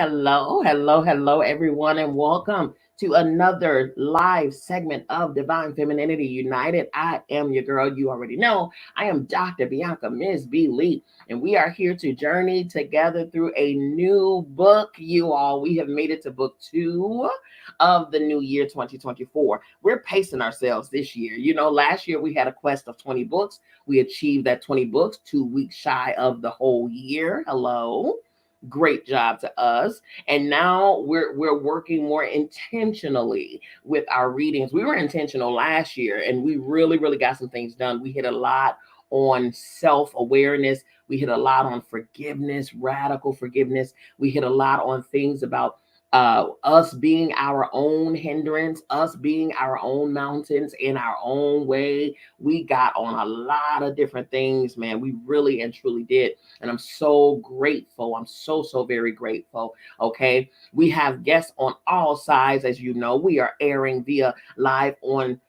Hello, everyone, and welcome to another live segment of Divine Femininity United. I am your girl, you already know. I am Dr. Bianca, Ms. B. Lee, and we are here to journey together through a new book, you all. We have made it to book 2 of the new year 2024. We're pacing ourselves this year. You know, last year we had a quest of 20 books. We achieved that 20 books 2 weeks shy of the whole year. Hello. Great job to us. And now we're working more intentionally with our readings. We were intentional last year and we really got some things done. We hit a lot on self-awareness. We hit a lot on forgiveness, radical forgiveness. We hit a lot on things about us being our own hindrance, us being our own mountains in our own way. We got on a lot of different things, man. We really and truly did. And I'm so grateful. I'm so very grateful. Okay. We have guests on all sides. As you know, we are airing via live on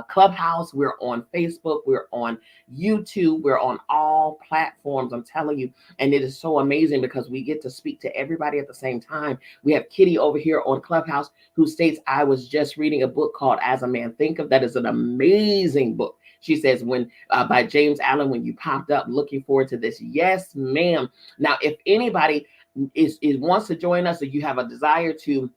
Clubhouse. We're on Facebook. We're on YouTube. We're on all platforms. I'm telling you. And it is so amazing because we get to speak to everybody at the same time. We have Kitty over here on Clubhouse who states, I was just reading a book called As a Man Thinketh. That is an amazing book. She says, when by James Allen, when you popped up, looking forward to this. Yes, ma'am. Now, if anybody is wants to join us or you have a desire to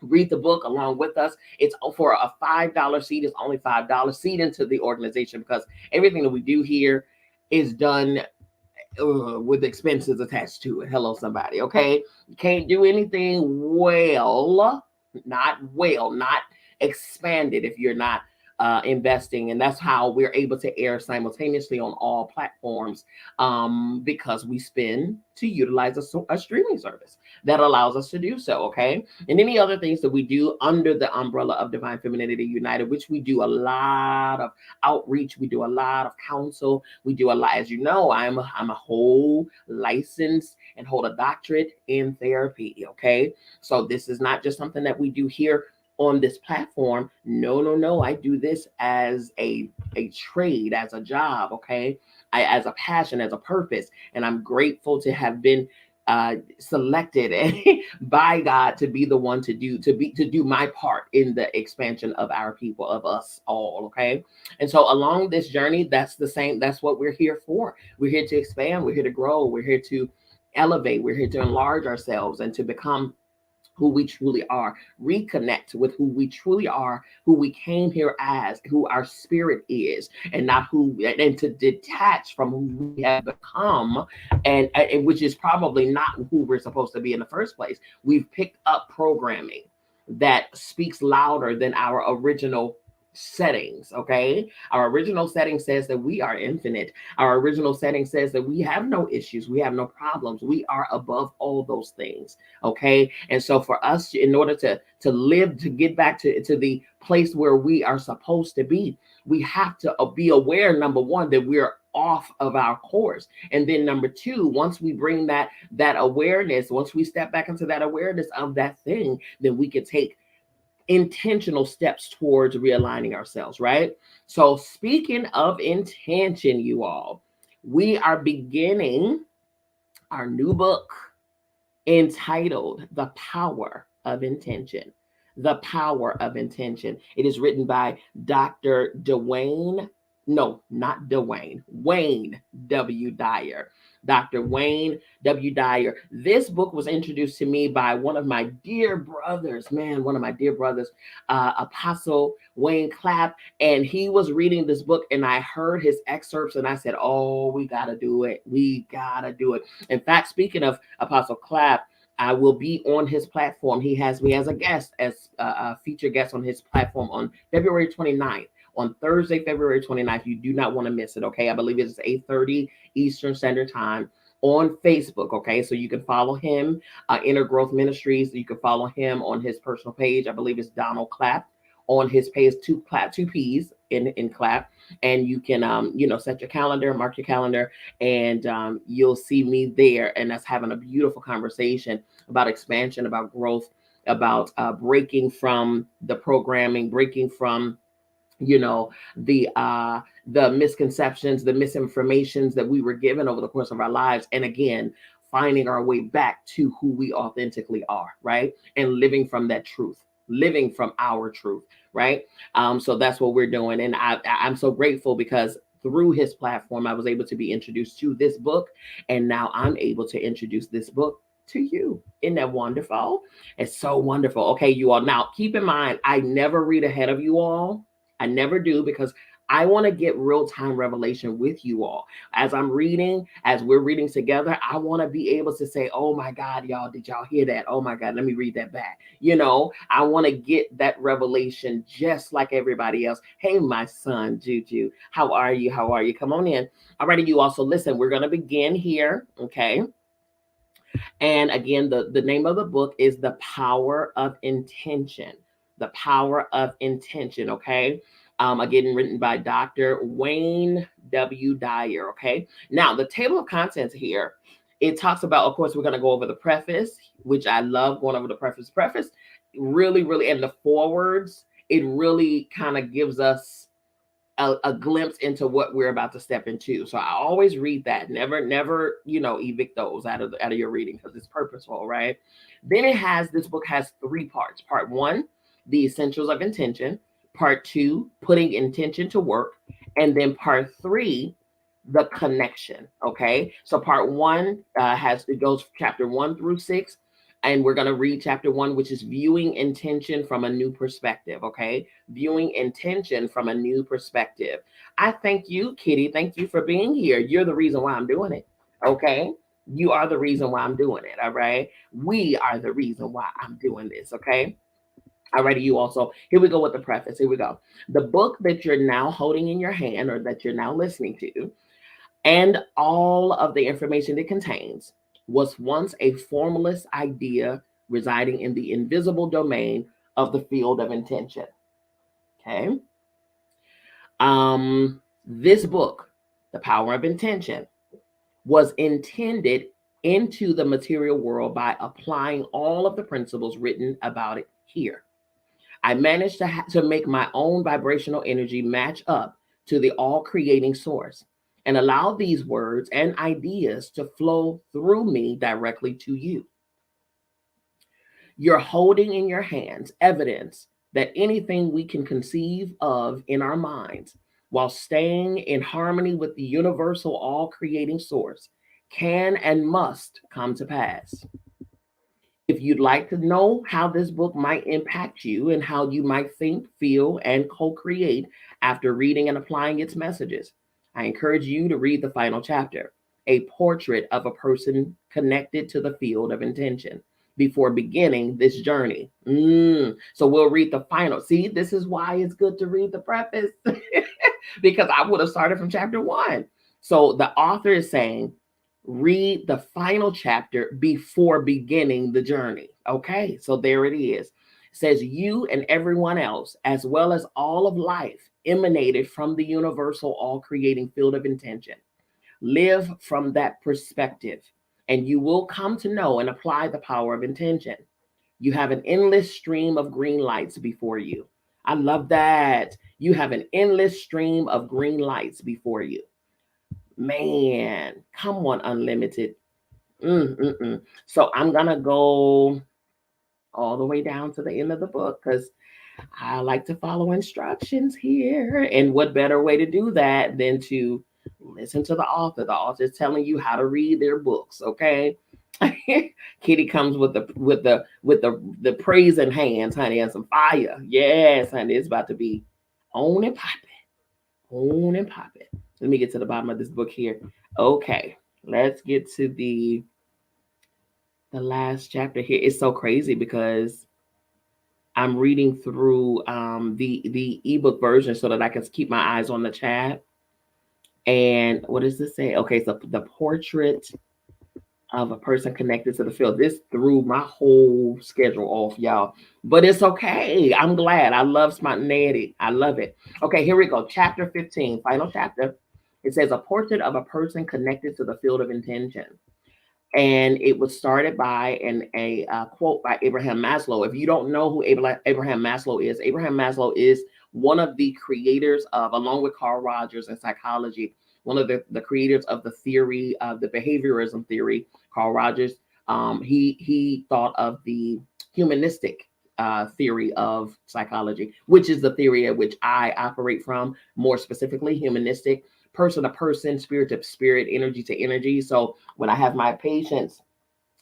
read the book along with us, it's for a $5 seat. It's only $5 seat into the organization because everything that we do here is done with expenses attached to it. Hello, somebody. Okay. You can't do anything not expanded if you're not investing. And that's how we're able to air simultaneously on all platforms because we spend to utilize a streaming service that allows us to do so. Okay. And any other things that we do under the umbrella of Divine Femininity United, which we do a lot of outreach. We do a lot of counsel. We do a lot. As you know, I'm a whole licensed and hold a doctorate in therapy. Okay. So this is not just something that we do here on this platform. No. I do this as a trade, as a job, okay? As a passion, as a purpose. And I'm grateful to have been selected by God to be the one to do my part in the expansion of our people, of us all, okay? And so along this journey, that's what we're here for. We're here to expand, we're here to grow, we're here to elevate, we're here to enlarge ourselves and to become who we truly are, reconnect with who we truly are, who we came here as, who our spirit is, and not and to detach from who we have become, and which is probably not who we're supposed to be in the first place. We've picked up programming that speaks louder than our original settings. Okay, our original setting says that we are infinite. Our original setting says that we have no issues, we have no problems, we are above all those things. Okay, and so for us, in order to live, to get back to the place where we are supposed to be, we have to be aware, number one, that we're off of our course. And then number two, once we bring that awareness, once we step back into that awareness of that thing, then we can take intentional steps towards realigning ourselves, right? So speaking of intention, you all, we are beginning our new book entitled The Power of Intention. The Power of Intention. It is written by Dr. Wayne W. Dyer. Dr. Wayne W. Dyer. This book was introduced to me by one of my dear brothers, Apostle Wayne Clapp. And he was reading this book and I heard his excerpts and I said, oh, we got to do it. We got to do it. In fact, speaking of Apostle Clapp, I will be on his platform. He has me as a guest, as a featured guest on his platform on February 29th. On Thursday, February 29th. You do not want to miss it, okay? I believe it's 8:30 Eastern Standard Time on Facebook, okay? So you can follow him, Inner Growth Ministries. You can follow him on his personal page. I believe it's Donald Clapp on his page, two P's in Clapp. And you can, set your calendar, mark your calendar, and you'll see me there. And that's having a beautiful conversation about expansion, about growth, about breaking from the programming, breaking from the misconceptions, the misinformations that we were given over the course of our lives. And again, finding our way back to who we authentically are, right? And living from that truth, living from our truth, right? So that's what we're doing. And I'm so grateful because through his platform, I was able to be introduced to this book. And now I'm able to introduce this book to you. Isn't that wonderful? It's so wonderful. Okay, you all. Now, keep in mind, I never read ahead of you all. I never do because I want to get real time revelation with you all. As I'm reading, as we're reading together, I want to be able to say, oh my God, y'all, did y'all hear that? Oh my God, let me read that back. I want to get that revelation just like everybody else. Hey, my son, Juju, how are you? How are you? Come on in. All righty, you also listen. We're going to begin here. Okay. And again, the name of the book is The Power of Intention. The Power of Intention. Okay. Again, written by Dr. Wayne W. Dyer. Okay. Now, the table of contents here, it talks about, of course, we're going to go over the preface, which I love going over the preface. Preface really, really, and the forwards, it really kind of gives us a glimpse into what we're about to step into. So I always read that. Never, evict those out of your reading because it's purposeful, right? Then this book has 3 parts. Part 1, the essentials of intention. Part 2, putting intention to work. And then part 3, the connection. Okay. So part 1 it goes chapter 1 through 6. And we're going to read chapter 1, which is viewing intention from a new perspective. Okay. Viewing intention from a new perspective. I thank you, Kitty. Thank you for being here. You're the reason why I'm doing it. Okay. You are the reason why I'm doing it. All right. We are the reason why I'm doing this. Okay. Alrighty, you also. Here we go with the preface. Here we go. The book that you're now holding in your hand or that you're now listening to, and all of the information it contains, was once a formless idea residing in the invisible domain of the field of intention. Okay. This book, The Power of Intention, was intended into the material world by applying all of the principles written about it here. I managed to make my own vibrational energy match up to the all creating source and allow these words and ideas to flow through me directly to you. You're holding in your hands evidence that anything we can conceive of in our minds while staying in harmony with the universal all creating source can and must come to pass. If you'd like to know how this book might impact you and how you might think, feel, and co create after reading and applying its messages, I encourage you to read the final chapter, A Portrait of a Person Connected to the Field of Intention, before beginning this journey. So we'll read the final. See, this is why it's good to read the preface because I would have started from chapter 1. So the author is saying, read the final chapter before beginning the journey. Okay, so there it is. It says you and everyone else, as well as all of life, emanated from the universal all creating field of intention. Live from that perspective, and you will come to know and apply the power of intention. You have an endless stream of green lights before you. I love that. You have an endless stream of green lights before you. Man, come on, unlimited. So I'm going to go all the way down to the end of the book because I like to follow instructions here. And what better way to do that than to listen to the author? The author is telling you how to read their books, okay? Kitty comes with the praise in hands, honey, and some fire. Yes, honey, it's about to be on and popping. On and popping. Let me get to the bottom of this book here. Okay, let's get to the last chapter here. It's so crazy because I'm reading through the ebook version so that I can keep my eyes on the chat. And what does this say? Okay, so the portrait of a person connected to the field. This threw my whole schedule off, y'all. But it's okay. I'm glad. I love spontaneity. I love it. Okay, here we go. Chapter 15, final chapter. It says a portrait of a person connected to the field of intention. And it was started by a quote by Abraham Maslow. If you don't know who Abraham Maslow is one of the creators of, along with Carl Rogers in psychology, one of the creators of the theory, the behaviorism theory, Carl Rogers. He thought of the humanistic theory of psychology, which is the theory at which I operate from, more specifically humanistic, person to person, spirit to spirit, energy to energy. So when I have my patients,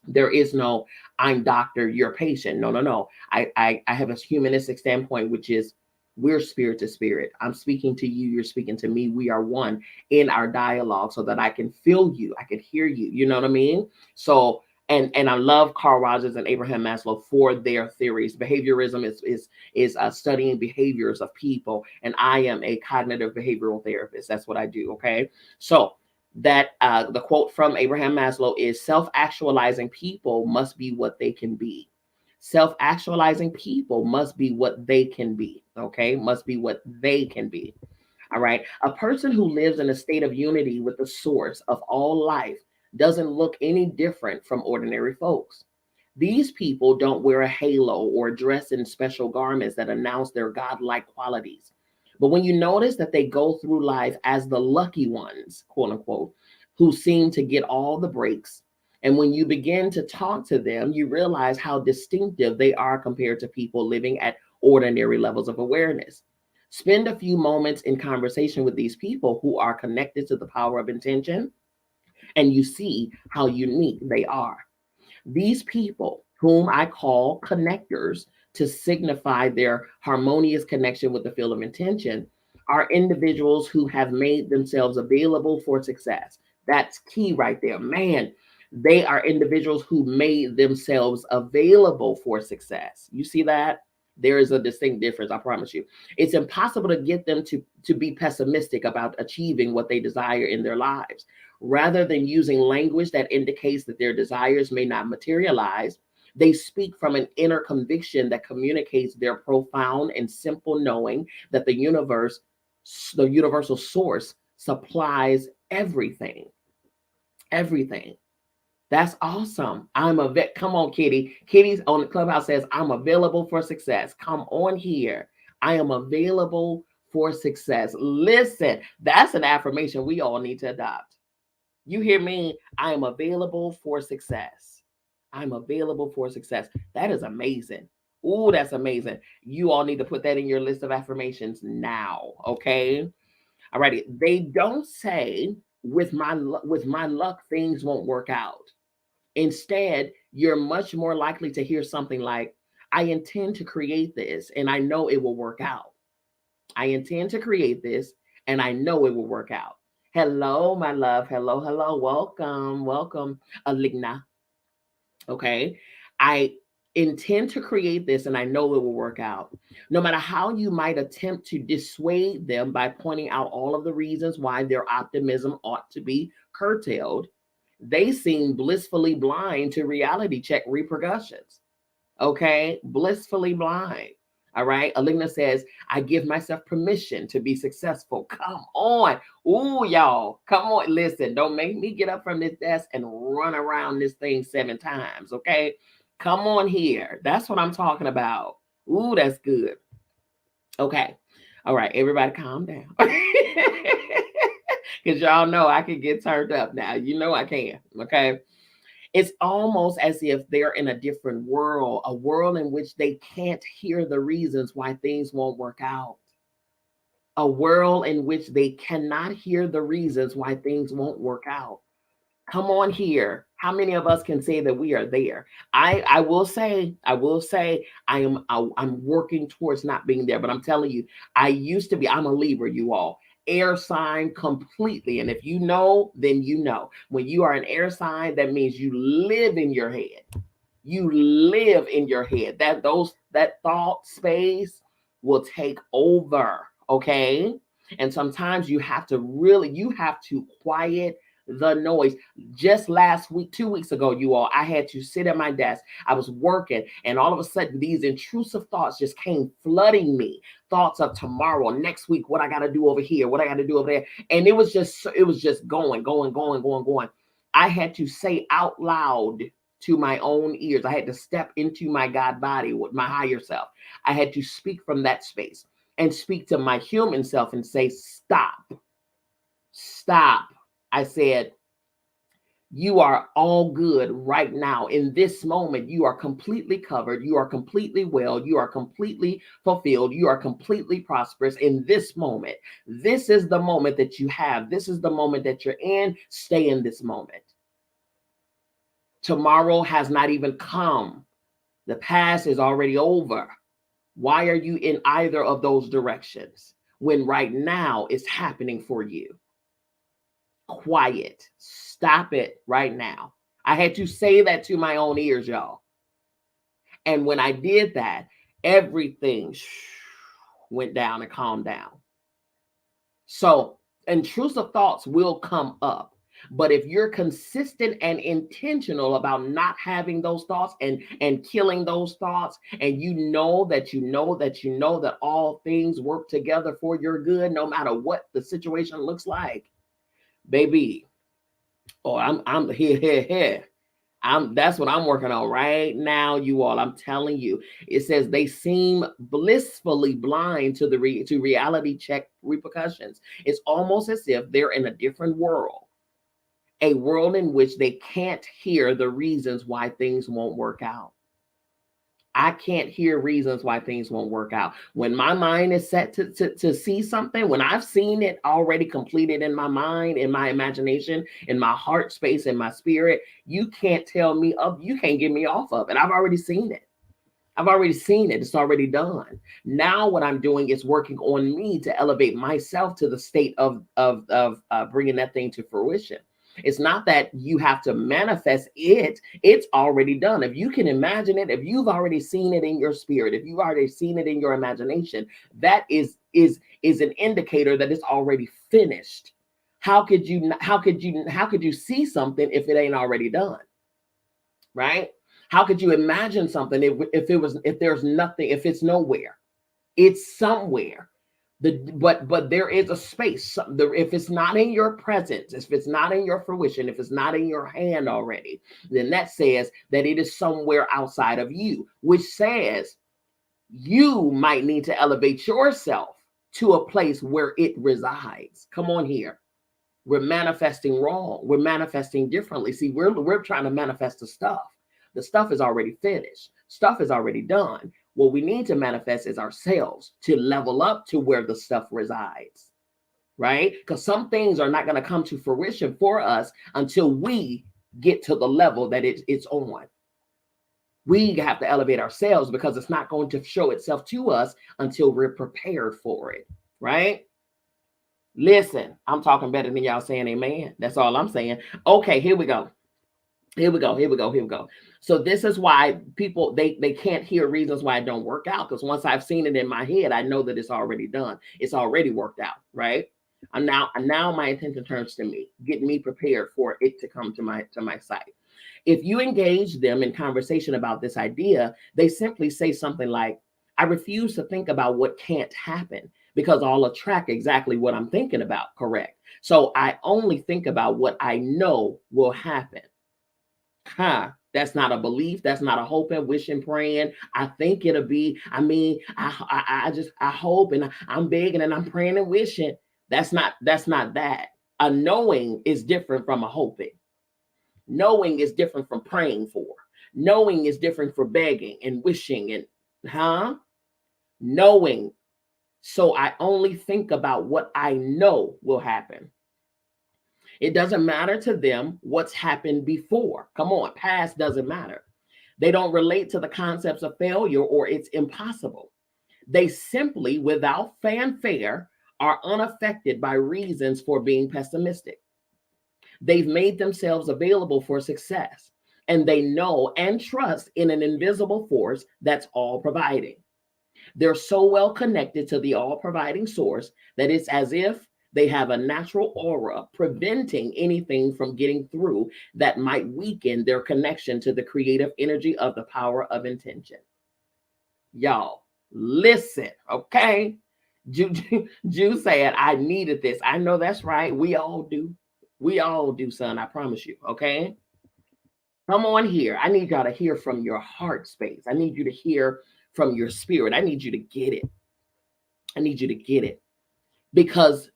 there is no I'm doctor, you're patient. No, no, no. I have a humanistic standpoint, which is we're spirit to spirit. I'm speaking to you, you're speaking to me. We are one in our dialogue so that I can feel you, I can hear you. You know what I mean? So and I love Carl Rogers and Abraham Maslow for their theories. Behaviorism is studying behaviors of people, and I am a cognitive behavioral therapist. That's what I do. Okay, so that the quote from Abraham Maslow is self-actualizing people must be what they can be. Self-actualizing people must be what they can be. Okay, must be what they can be. All right. A person who lives in a state of unity with the source of all life doesn't look any different from ordinary folks. These people don't wear a halo or dress in special garments that announce their godlike qualities. But when you notice that they go through life as the lucky ones, quote unquote, who seem to get all the breaks, and when you begin to talk to them, you realize how distinctive they are compared to people living at ordinary levels of awareness. Spend a few moments in conversation with these people who are connected to the power of intention, and you see how unique they are. These people, whom I call connectors to signify their harmonious connection with the field of intention, are individuals who have made themselves available for success. That's key right there. Man, they are individuals who made themselves available for success. You see that? There is a distinct difference, I promise you. It's impossible to get them to be pessimistic about achieving what they desire in their lives. Rather than using language that indicates that their desires may not materialize, they speak from an inner conviction that communicates their profound and simple knowing that the universal source, supplies everything. Everything. That's awesome. I'm a vet. Come on, Kitty. Kitty's on the clubhouse says, I'm available for success. Come on here. I am available for success. Listen, that's an affirmation we all need to adopt. You hear me? I am available for success. I'm available for success. That is amazing. Ooh, that's amazing. You all need to put that in your list of affirmations now. Okay. All righty. They don't say with my luck things won't work out. Instead, you're much more likely to hear something like, I intend to create this and I know it will work out. I intend to create this and I know it will work out. Hello, my love. Hello, hello. Welcome, welcome, Aligna. Okay. I intend to create this and I know it will work out. No matter how you might attempt to dissuade them by pointing out all of the reasons why their optimism ought to be curtailed, they seem blissfully blind to reality check repercussions. Okay, blissfully blind. All right. Alina says, I give myself permission to be successful. Come on. Ooh, y'all. Come on. Listen, don't make me get up from this desk and run around this thing 7 times. Okay. Come on here. That's what I'm talking about. Ooh, that's good. Okay. All right. Everybody calm down. Because y'all know I can get turned up now. You know I can. Okay. It's almost as if they're in a different world, a world in which they can't hear the reasons why things won't work out, a world in which they cannot hear the reasons why things won't work out. Come on here. How many of us can say that we are there? I will say I'm working towards not being there, but I'm telling you, I used to be. I'm a Libra, you all. Air sign completely. And if you know, then you know. When you are an air sign, that means you live in your head. You live in your head. That thought space will take over. Okay. And sometimes you have to quiet the noise. Just last week, 2 weeks ago, you all, I had to sit at my desk. I was working, and all of a sudden, these intrusive thoughts just came flooding me. Thoughts of tomorrow, next week, what I got to do over here, what I got to do over there, and it was just going, going, going, going, going. I had to say out loud to my own ears. I had to step into my God body with my higher self. I had to speak from that space and speak to my human self and say, stop. Stop. I said, you are all good right now. In this moment, you are completely covered. You are completely well. You are completely fulfilled. You are completely prosperous in this moment. This is the moment that you have. This is the moment that you're in. Stay in this moment. Tomorrow has not even come. The past is already over. Why are you in either of those directions when right now it's happening for you? Quiet. Stop it right now. I had to say that to my own ears, y'all. And when I did that, everything went down and calmed down. So intrusive thoughts will come up. But if you're consistent and intentional about not having those thoughts and killing those thoughts, and you know that all things work together for your good, no matter what the situation looks like, baby. Oh, I'm here. That's what I'm working on right now, you all. I'm telling you. It says they seem blissfully blind to to reality check repercussions. It's almost as if they're in a different world, a world in which they can't hear the reasons why things won't work out. I can't hear reasons why things won't work out. When my mind is set to see something, when I've seen it already completed in my mind, in my imagination, in my heart space, in my spirit, you can't tell me up, you can't get me off of it. I've already seen it. I've already seen it. It's already done. Now what I'm doing is working on me to elevate myself to the state of bringing that thing to fruition. It's not that you have to manifest it. It's already done. If you can imagine it, if you've already seen it in your spirit, if you've already seen it in your imagination, that is an indicator that it's already finished. How could you see something if it ain't already done? Right? How could you imagine something if there's nothing, if it's nowhere? It's somewhere. But there is a space. If it's not in your presence, if it's not in your fruition, if it's not in your hand already, then that says that it is somewhere outside of you, which says you might need to elevate yourself to a place where it resides. Come on here. We're manifesting wrong. We're manifesting differently. See, we're trying to manifest the stuff. The stuff is already finished. Stuff is already done. What we need to manifest is ourselves to level up to where the stuff resides, right? Because some things are not going to come to fruition for us until we get to the level that it's on. We have to elevate ourselves because it's not going to show itself to us until we're prepared for it, right? Listen, I'm talking better than y'all saying amen. That's all I'm saying. Okay, here we go. Here we go. So this is why people they can't hear reasons why it don't work out, because once I've seen it in my head, I know that it's already done. It's already worked out, right? And now my attention turns to me, get me prepared for it to come to my sight. If you engage them in conversation about this idea, they simply say something like, I refuse to think about what can't happen because I'll attract exactly what I'm thinking about, correct? So I only think about what I know will happen. That's not a belief. That's not a hope and wishing, praying. I think it'll be. I mean, I hope and I'm begging and I'm praying and wishing. That's not that. A knowing is different from a hoping. Knowing is different from praying for. Knowing is different from begging and wishing and knowing. So I only think about what I know will happen. It doesn't matter to them what's happened before. Come on, past doesn't matter. They don't relate to the concepts of failure or it's impossible. They simply, without fanfare, are unaffected by reasons for being pessimistic. They've made themselves available for success, and they know and trust in an invisible force that's all providing. They're so well connected to the all providing source that it's as if they have a natural aura preventing anything from getting through that might weaken their connection to the creative energy of the power of intention. Y'all, listen, okay? Jew said, I needed this. I know that's right. We all do. We all do, son. I promise you, okay? Come on here. I need y'all to hear from your heart space. I need you to hear from your spirit. I need you to get it. I need you to get it. Because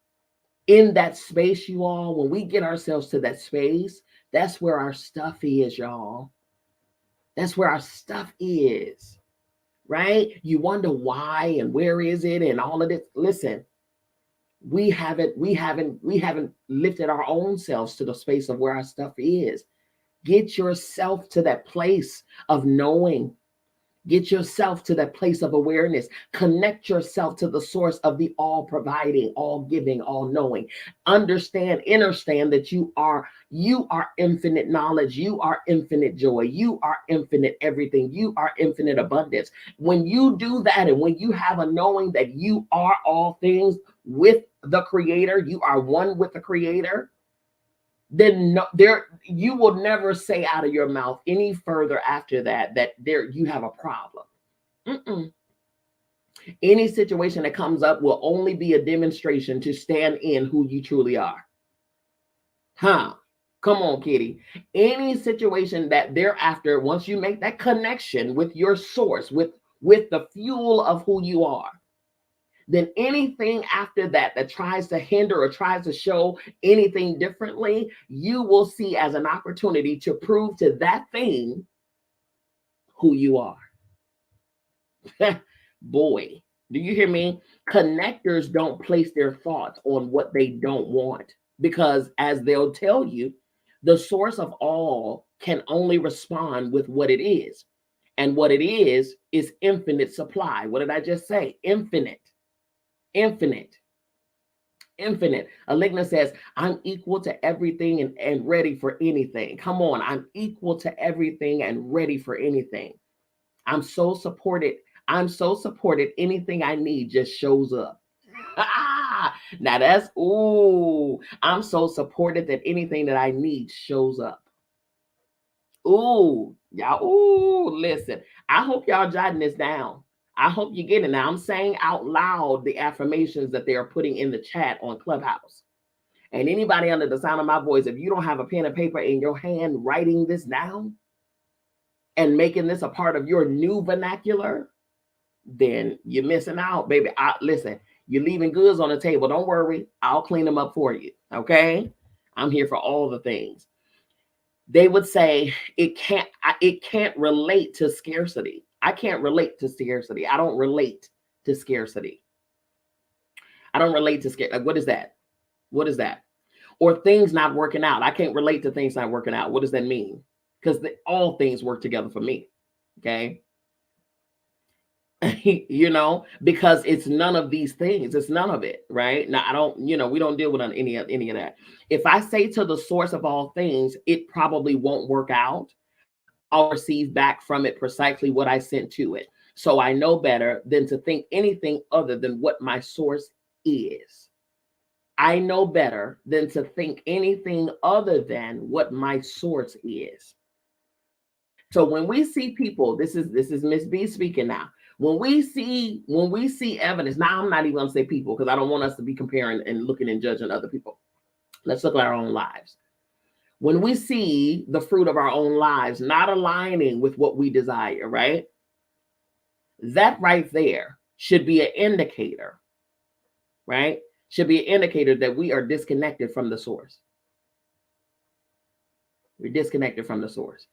In that space, you all, when we get ourselves to that space, that's where our stuff is, y'all. That's where our stuff is, right? You wonder why and where is it and all of this. Listen, we haven't lifted our own selves to the space of where our stuff is. Get yourself to that place of knowing. Get yourself to that place of awareness. Connect yourself to the source of the all providing, all giving, all knowing. Understand that you are infinite knowledge. You are infinite joy. You are infinite everything. You are infinite abundance. When you do that, and when you have a knowing that you are all things with the creator, you are one with the creator, then no, there you will never say out of your mouth any further after that there you have a problem. Mm-mm. Any situation that comes up will only be a demonstration to stand in who you truly are. Huh? Come on, Kitty. Any situation that thereafter, once you make that connection with your source, with the fuel of who you are, then anything after that that tries to hinder or tries to show anything differently, you will see as an opportunity to prove to that thing who you are. Boy, do you hear me? Connectors don't place their thoughts on what they don't want, because, as they'll tell you, the source of all can only respond with what it is. And what it is infinite supply. What did I just say? Infinite. Infinite. Infinite. Aligna says, I'm equal to everything and ready for anything. Come on, I'm equal to everything and ready for anything. I'm so supported. I'm so supported. Anything I need just shows up. Now that's, ooh, I'm so supported that anything that I need shows up. Ooh, y'all, ooh, listen. I hope y'all jotting this down. I hope you get it. Now I'm saying out loud the affirmations that they are putting in the chat on Clubhouse. And anybody under the sound of my voice, if you don't have a pen and paper in your hand writing this down and making this a part of your new vernacular, then you're missing out, baby. Listen, you're leaving goods on the table. Don't worry. I'll clean them up for you. Okay? I'm here for all the things. They would say it can't relate to scarcity. I can't relate to scarcity. I don't relate to scarcity. I don't relate to scarcity. Like, what is that? What is that? Or things not working out. I can't relate to things not working out. What does that mean? Because all things work together for me. Okay. Because it's none of these things. It's none of it, right? Now, I don't, we don't deal with any of that. If I say to the source of all things, it probably won't work out, I'll receive back from it precisely what I sent to it. So I know better than to think anything other than what my source is. I know better than to think anything other than what my source is. So when we see people, this is Miss B speaking now. When we see evidence, now I'm not even gonna say people because I don't want us to be comparing and looking and judging other people. Let's look at our own lives. When we see the fruit of our own lives not aligning with what we desire, right? That right there should be an indicator, right? Should be an indicator that we are disconnected from the source. We're disconnected from the source.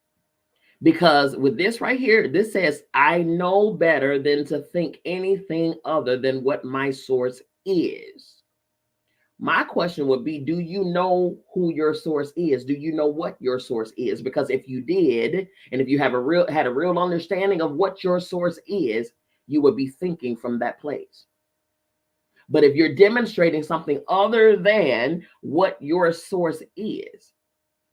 Because with this right here, this says, I know better than to think anything other than what my source is. My question would be, do you know who your source is? Do you know what your source is? Because if you did, and if you had a real understanding of what your source is, you would be thinking from that place. But if you're demonstrating something other than what your source is,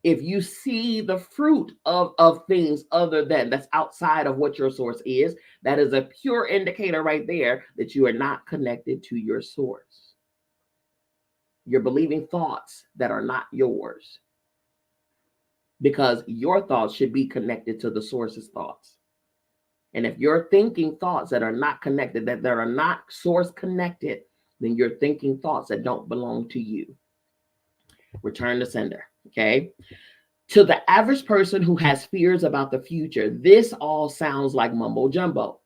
if you see the fruit of things other than that's outside of what your source is, that is a pure indicator right there that you are not connected to your source. You're believing thoughts that are not yours, because your thoughts should be connected to the source's thoughts. And if you're thinking thoughts that are not connected, that are not source connected, then you're thinking thoughts that don't belong to you. Return to sender. Okay. To the average person who has fears about the future, this all sounds like mumbo jumbo.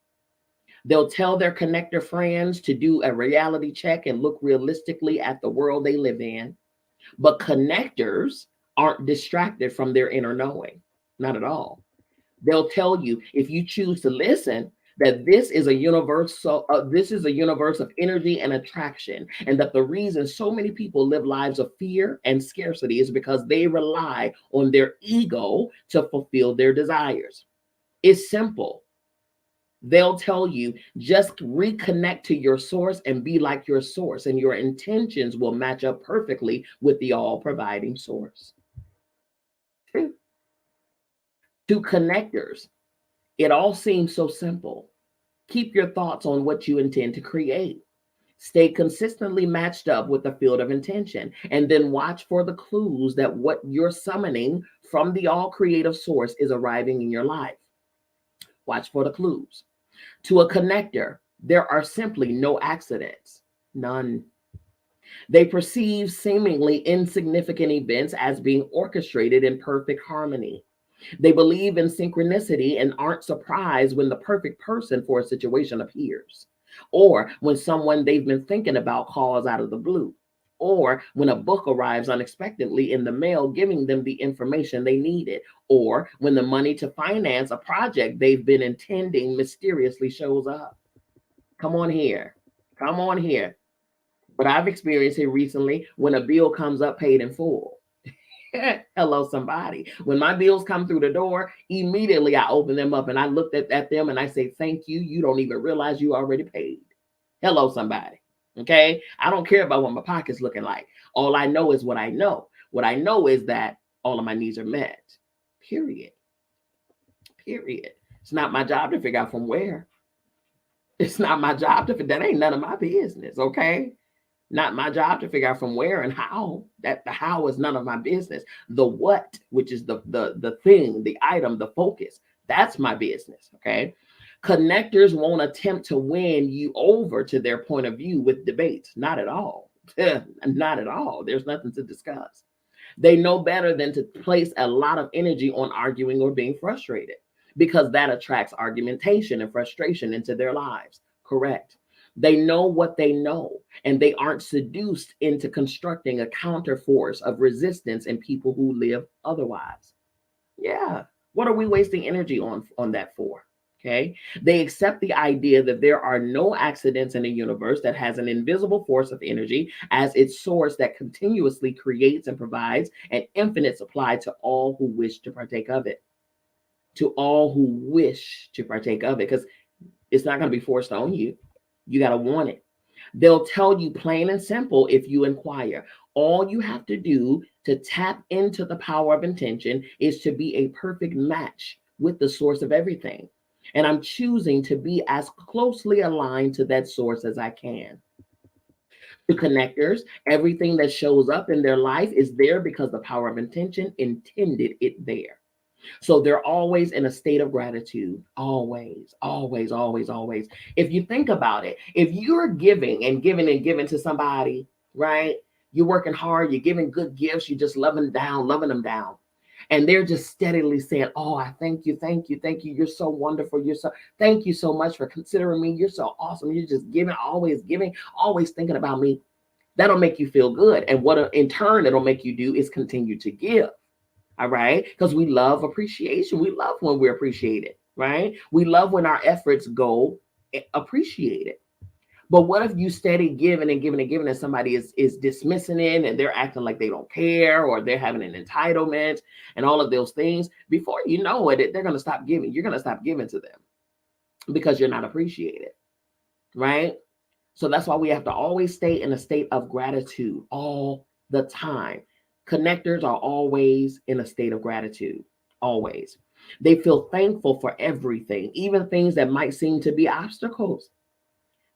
They'll tell their connector friends to do a reality check and look realistically at the world they live in. But connectors aren't distracted from their inner knowing, not at all. They'll tell you, if you choose to listen, that this is a universe of energy and attraction, and that the reason so many people live lives of fear and scarcity is because they rely on their ego to fulfill their desires. It's simple. They'll tell you, just reconnect to your source and be like your source, and your intentions will match up perfectly with the all providing source. To connectors, it all seems so simple. Keep your thoughts on what you intend to create. Stay consistently matched up with the field of intention, and then watch for the clues that what you're summoning from the all creative source is arriving in your life. Watch for the clues. To a connector, there are simply no accidents. None. They perceive seemingly insignificant events as being orchestrated in perfect harmony. They believe in synchronicity and aren't surprised when the perfect person for a situation appears, or when someone they've been thinking about calls out of the blue, or when a book arrives unexpectedly in the mail giving them the information they needed, or when the money to finance a project they've been intending mysteriously shows up. Come on here. Come on here. But I've experienced it recently when a bill comes up paid in full. Hello, somebody. When my bills come through the door, immediately I open them up and I looked at them and I say, thank you. You don't even realize you already paid. Hello, somebody. Okay. I don't care about what my pocket's looking like. All I know is what I know. What I know is that all of my needs are met. Period. Period. It's not my job to figure out from where. It's not my job to, that ain't none of my business. Okay. Not my job to figure out from where and how. That the how is none of my business. The what, which is the thing, the item, the focus, that's my business. Okay. Connectors won't attempt to win you over to their point of view with debates. Not at all. Not at all. There's nothing to discuss. They know better than to place a lot of energy on arguing or being frustrated, because that attracts argumentation and frustration into their lives. Correct. They know what they know, and they aren't seduced into constructing a counterforce of resistance in people who live otherwise. Yeah. What are we wasting energy on that for? Okay. They accept the idea that there are no accidents in a universe that has an invisible force of energy as its source that continuously creates and provides an infinite supply to all who wish to partake of it. To all who wish to partake of it, because it's not going to be forced on you. You got to want it. They'll tell you plain and simple if you inquire. All you have to do to tap into the power of intention is to be a perfect match with the source of everything. And I'm choosing to be as closely aligned to that source as I can. The connectors, everything that shows up in their life is there because the power of intention intended it there. So they're always in a state of gratitude. Always, always, always, always. If you think about it, if you're giving and giving and giving to somebody, right? You're working hard, you're giving good gifts, you're just loving them down. And they're just steadily saying, oh, I thank you, thank you, thank you. You're so wonderful. Thank you so much for considering me. You're so awesome. You're just giving, always thinking about me. That'll make you feel good. And what in turn it'll make you do is continue to give. All right. Because we love appreciation. We love when we're appreciated, right? We love when our efforts go appreciated. But what if you steady giving and giving and giving and somebody is dismissing it and they're acting like they don't care, or they're having an entitlement and all of those things? Before you know it, they're going to stop giving. You're going to stop giving to them because you're not appreciated, right? So that's why we have to always stay in a state of gratitude all the time. Connectors are always in a state of gratitude, always. They feel thankful for everything, even things that might seem to be obstacles.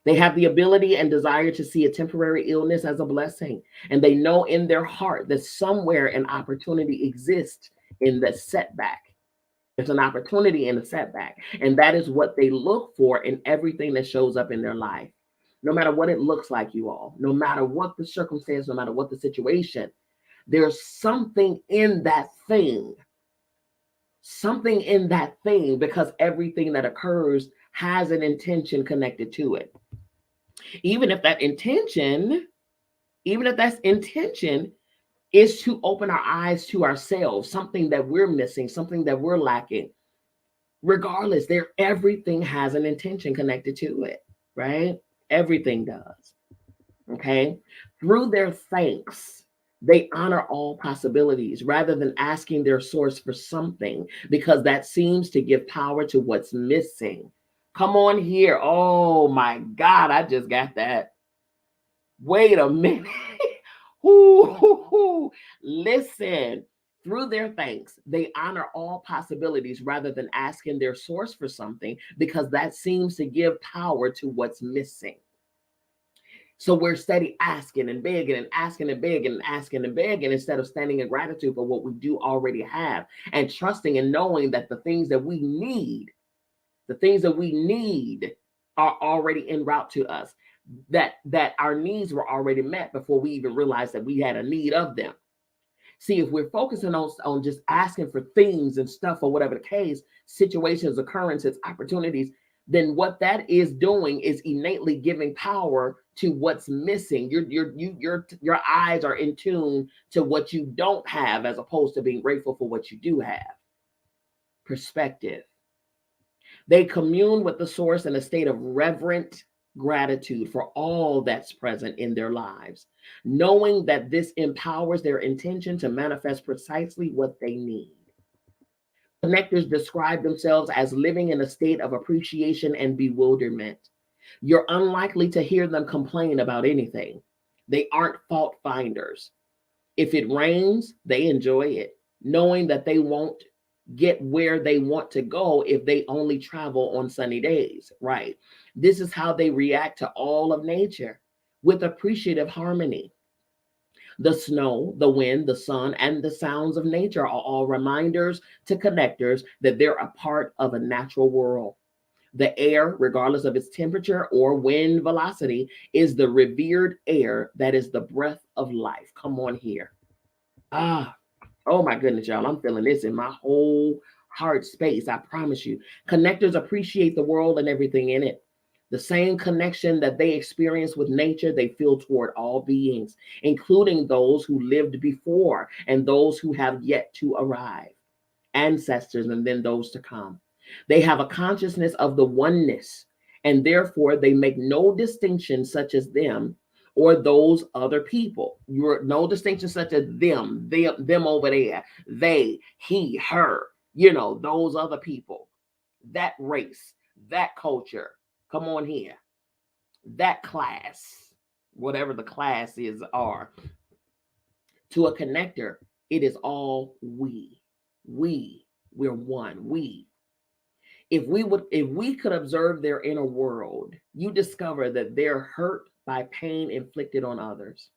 They have the ability and desire to see a temporary illness as a blessing. And they know in their heart that somewhere an opportunity exists in the setback. There's an opportunity in the setback. And that is what they look for in everything that shows up in their life. No matter what it looks like, you all, no matter what the circumstance, no matter what the situation, there's something in that thing something in that thing, because everything that occurs has an intention connected to it. Even if that intention, even if that's intention is to open our eyes to ourselves, something that we're missing, something that we're lacking. Regardless, there everything has an intention connected to it, right? Everything does. Okay. Through their thanks, they honor all possibilities rather than asking their source for something, because that seems to give power to what's missing. Come on here. Oh my God, I just got that. Wait a minute. Listen. Through their thanks, they honor all possibilities rather than asking their source for something, because that seems to give power to what's missing. So we're steady asking and begging and asking and begging and asking and begging, instead of standing in gratitude for what we do already have, and trusting and knowing that the things that we need are already en route to us, that our needs were already met before we even realized that we had a need of them. See, if we're focusing on just asking for things and stuff, or whatever the case, situations, occurrences, opportunities, then what that is doing is innately giving power to what's missing. Your eyes are in tune to what you don't have, as opposed to being grateful for what you do have. Perspective. They commune with the source in a state of reverent gratitude for all that's present in their lives, knowing that this empowers their intention to manifest precisely what they need. Connectors describe themselves as living in a state of appreciation and bewilderment. You're unlikely to hear them complain about anything. They aren't fault finders. If it rains, they enjoy it, knowing that they won't get where they want to go if they only travel on sunny days, right? This is how they react to all of nature, with appreciative harmony. The snow, the wind, the sun, and the sounds of nature are all reminders to connectors that they're a part of a natural world. The air, regardless of its temperature or wind velocity, is the revered air that is the breath of life. Come on here. Ah, oh my goodness, y'all. I'm feeling this in my whole heart space. I promise you. Connectors appreciate the world and everything in it. The same connection that they experience with nature, they feel toward all beings, including those who lived before and those who have yet to arrive, ancestors, and then those to come. They have a consciousness of the oneness, and therefore they make no distinction such as them or those other people. You're no distinction such as them over there, they, he, her, those other people, that race, that culture. Come on here, that class, whatever the class is, are. To a connector, it is all we. We're one. If we could observe their inner world, you discover that they're hurt by pain inflicted on others.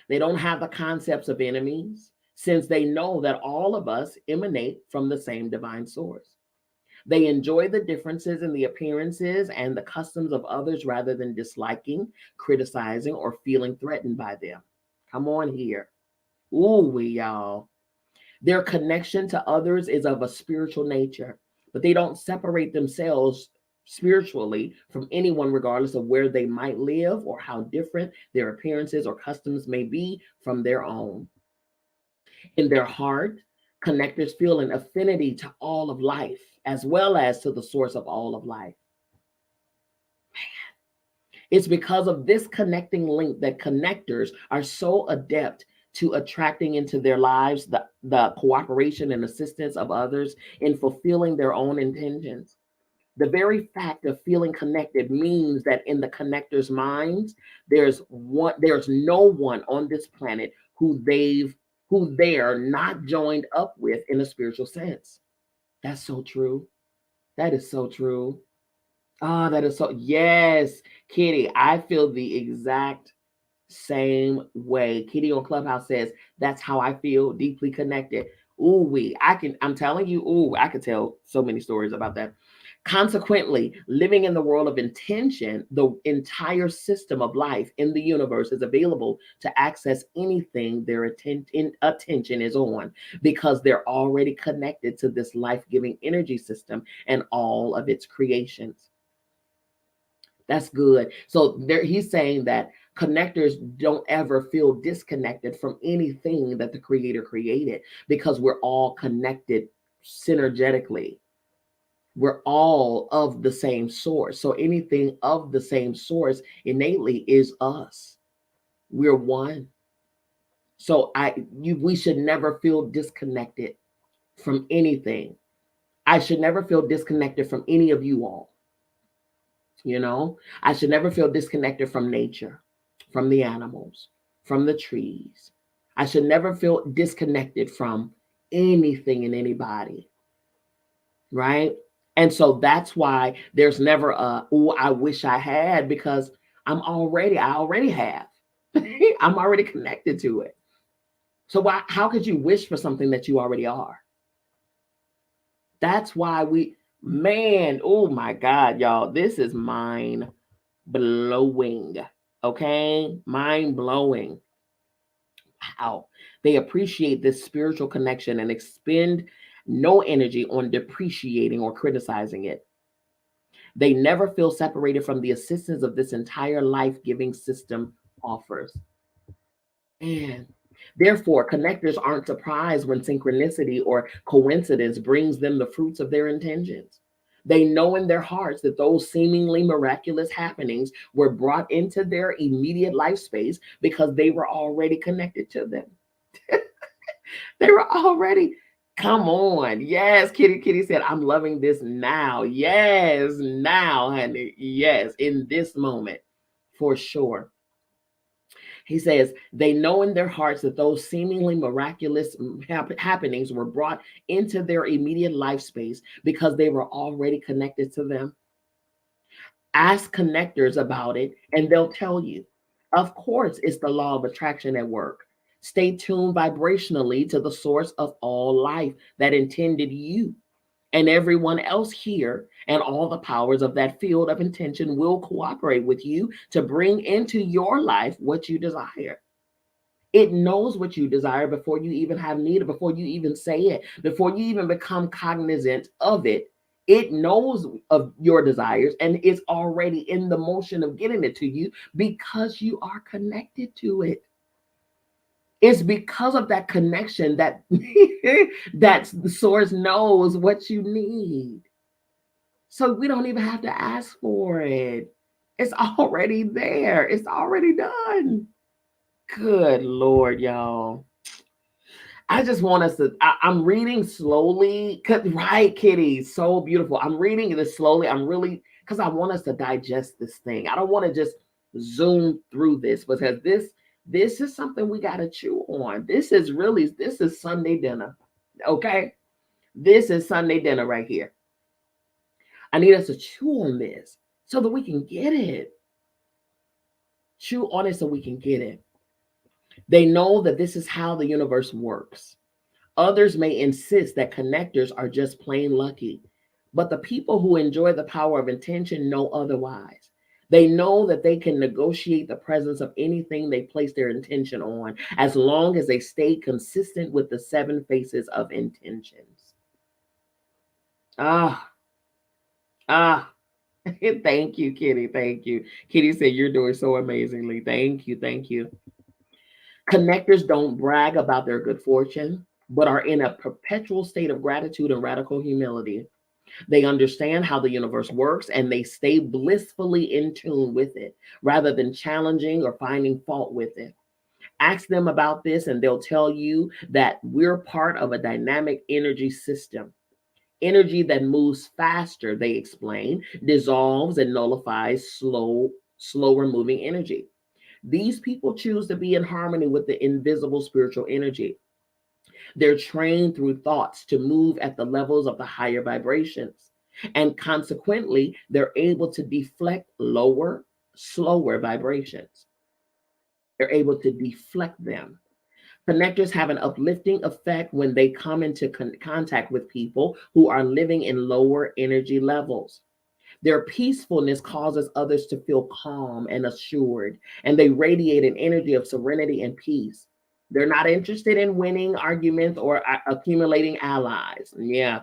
They don't have the concepts of enemies, since they know that all of us emanate from the same divine source. They enjoy the differences in the appearances and the customs of others rather than disliking, criticizing, or feeling threatened by them. Come on here. Ooh, y'all. Their connection to others is of a spiritual nature, but they don't separate themselves spiritually from anyone, regardless of where they might live or how different their appearances or customs may be from their own. In their heart, connectors feel an affinity to all of life, as well as to the source of all of life. It's because of this connecting link that connectors are so adept to attracting into their lives the cooperation and assistance of others in fulfilling their own intentions. The very fact of feeling connected means that in the connectors' minds, there's no one on this planet who they're not joined up with in a spiritual sense. That's so true. That is so true. Ah, that is so, yes, Kitty. I feel the exact same way. Kitty on Clubhouse says, that's how I feel, deeply connected. I'm telling you, I could tell so many stories about that. Consequently, living in the world of intention, the entire system of life in the universe is available to access anything their attention is on, because they're already connected to this life giving energy system and all of its creations. That's good. So there, he's saying that connectors don't ever feel disconnected from anything that the creator created, because we're all connected synergetically. We're all of the same source. So anything of the same source innately is us. We're one. So we should never feel disconnected from anything. I should never feel disconnected from any of you all. I should never feel disconnected from nature, from the animals, from the trees. I should never feel disconnected from anything and anybody, right? And so that's why there's never a, oh, I wish I had, because I already have. I'm already connected to it. So how could you wish for something that you already are? That's why man, oh my God, y'all, this is mind blowing. Okay, mind blowing. How they appreciate this spiritual connection and expend no energy on depreciating or criticizing it. They never feel separated from the assistance of this entire life giving system offers. And therefore, connectors aren't surprised when synchronicity or coincidence brings them the fruits of their intentions. They know in their hearts that those seemingly miraculous happenings were brought into their immediate life space because they were already connected to them. They were already, come on. Yes, Kitty Kitty said, I'm loving this now. Yes, now, honey. Yes, in this moment, for sure. He says, they know in their hearts that those seemingly miraculous happenings were brought into their immediate life space because they were already connected to them. Ask connectors about it and they'll tell you. Of course, it's the law of attraction at work. Stay tuned vibrationally to the source of all life that intended you and everyone else here, and all the powers of that field of intention will cooperate with you to bring into your life what you desire. It knows what you desire before you even have need of, before you even say it, before you even become cognizant of it. It knows of your desires and it's already in the motion of getting it to you because you are connected to it. It's because of that connection that that the source knows what you need. So we don't even have to ask for it. It's already there. It's already done. Good Lord, y'all. I just want us to, I'm reading slowly. Right, Kitty. So beautiful. I'm reading this slowly. I'm really, because I want us to digest this thing. I don't want to just zoom through this, because this is something we got to chew on. This is Sunday dinner. Okay. This is Sunday dinner right here. I need us to chew on this so that we can get it. Chew on it so we can get it. They know that this is how the universe works. Others may insist that connectors are just plain lucky, but the people who enjoy the power of intention know otherwise. They know that they can negotiate the presence of anything they place their intention on, as long as they stay consistent with the seven faces of intentions. Ah, ah. Thank you, Kitty. Thank you. Kitty said, you're doing so amazingly. Thank you. Thank you. Connectors don't brag about their good fortune, but are in a perpetual state of gratitude and radical humility. They understand how the universe works and they stay blissfully in tune with it rather than challenging or finding fault with it. Ask them about this and they'll tell you that we're part of a dynamic energy system. Energy that moves faster, they explain, dissolves and nullifies slower moving energy. These people choose to be in harmony with the invisible spiritual energy. They're trained through thoughts to move at the levels of the higher vibrations. And consequently, they're able to deflect lower, slower vibrations. They're able to deflect them. Connectors have an uplifting effect when they come into contact with people who are living in lower energy levels. Their peacefulness causes others to feel calm and assured, and they radiate an energy of serenity and peace. They're not interested in winning arguments or accumulating allies. Yeah.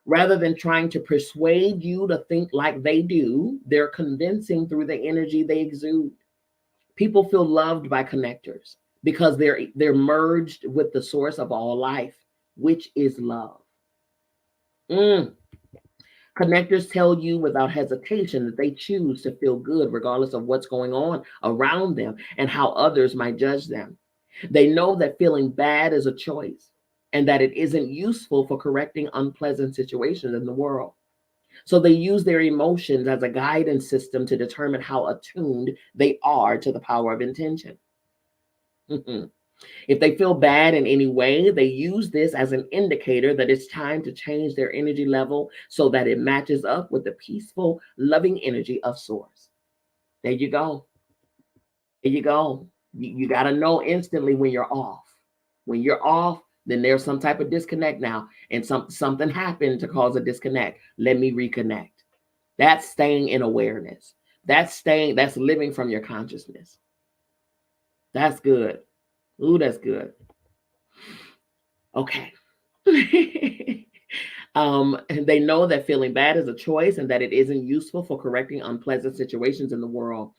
Rather than trying to persuade you to think like they do, they're convincing through the energy they exude. People feel loved by connectors because they're merged with the source of all life, which is love. Mm. Connectors tell you without hesitation that they choose to feel good regardless of what's going on around them and how others might judge them. They know that feeling bad is a choice and that it isn't useful for correcting unpleasant situations in the world. So they use their emotions as a guidance system to determine how attuned they are to the power of intention. Mhm. If they feel bad in any way, they use this as an indicator that it's time to change their energy level so that it matches up with the peaceful, loving energy of Source. There you go. There you go. You got to know instantly when you're off. When you're off, then there's some type of disconnect now, and something happened to cause a disconnect. Let me reconnect. That's staying in awareness. That's living from your consciousness. That's good. Ooh, that's good. Okay. And they know that feeling bad is a choice and that it isn't useful for correcting unpleasant situations in the world.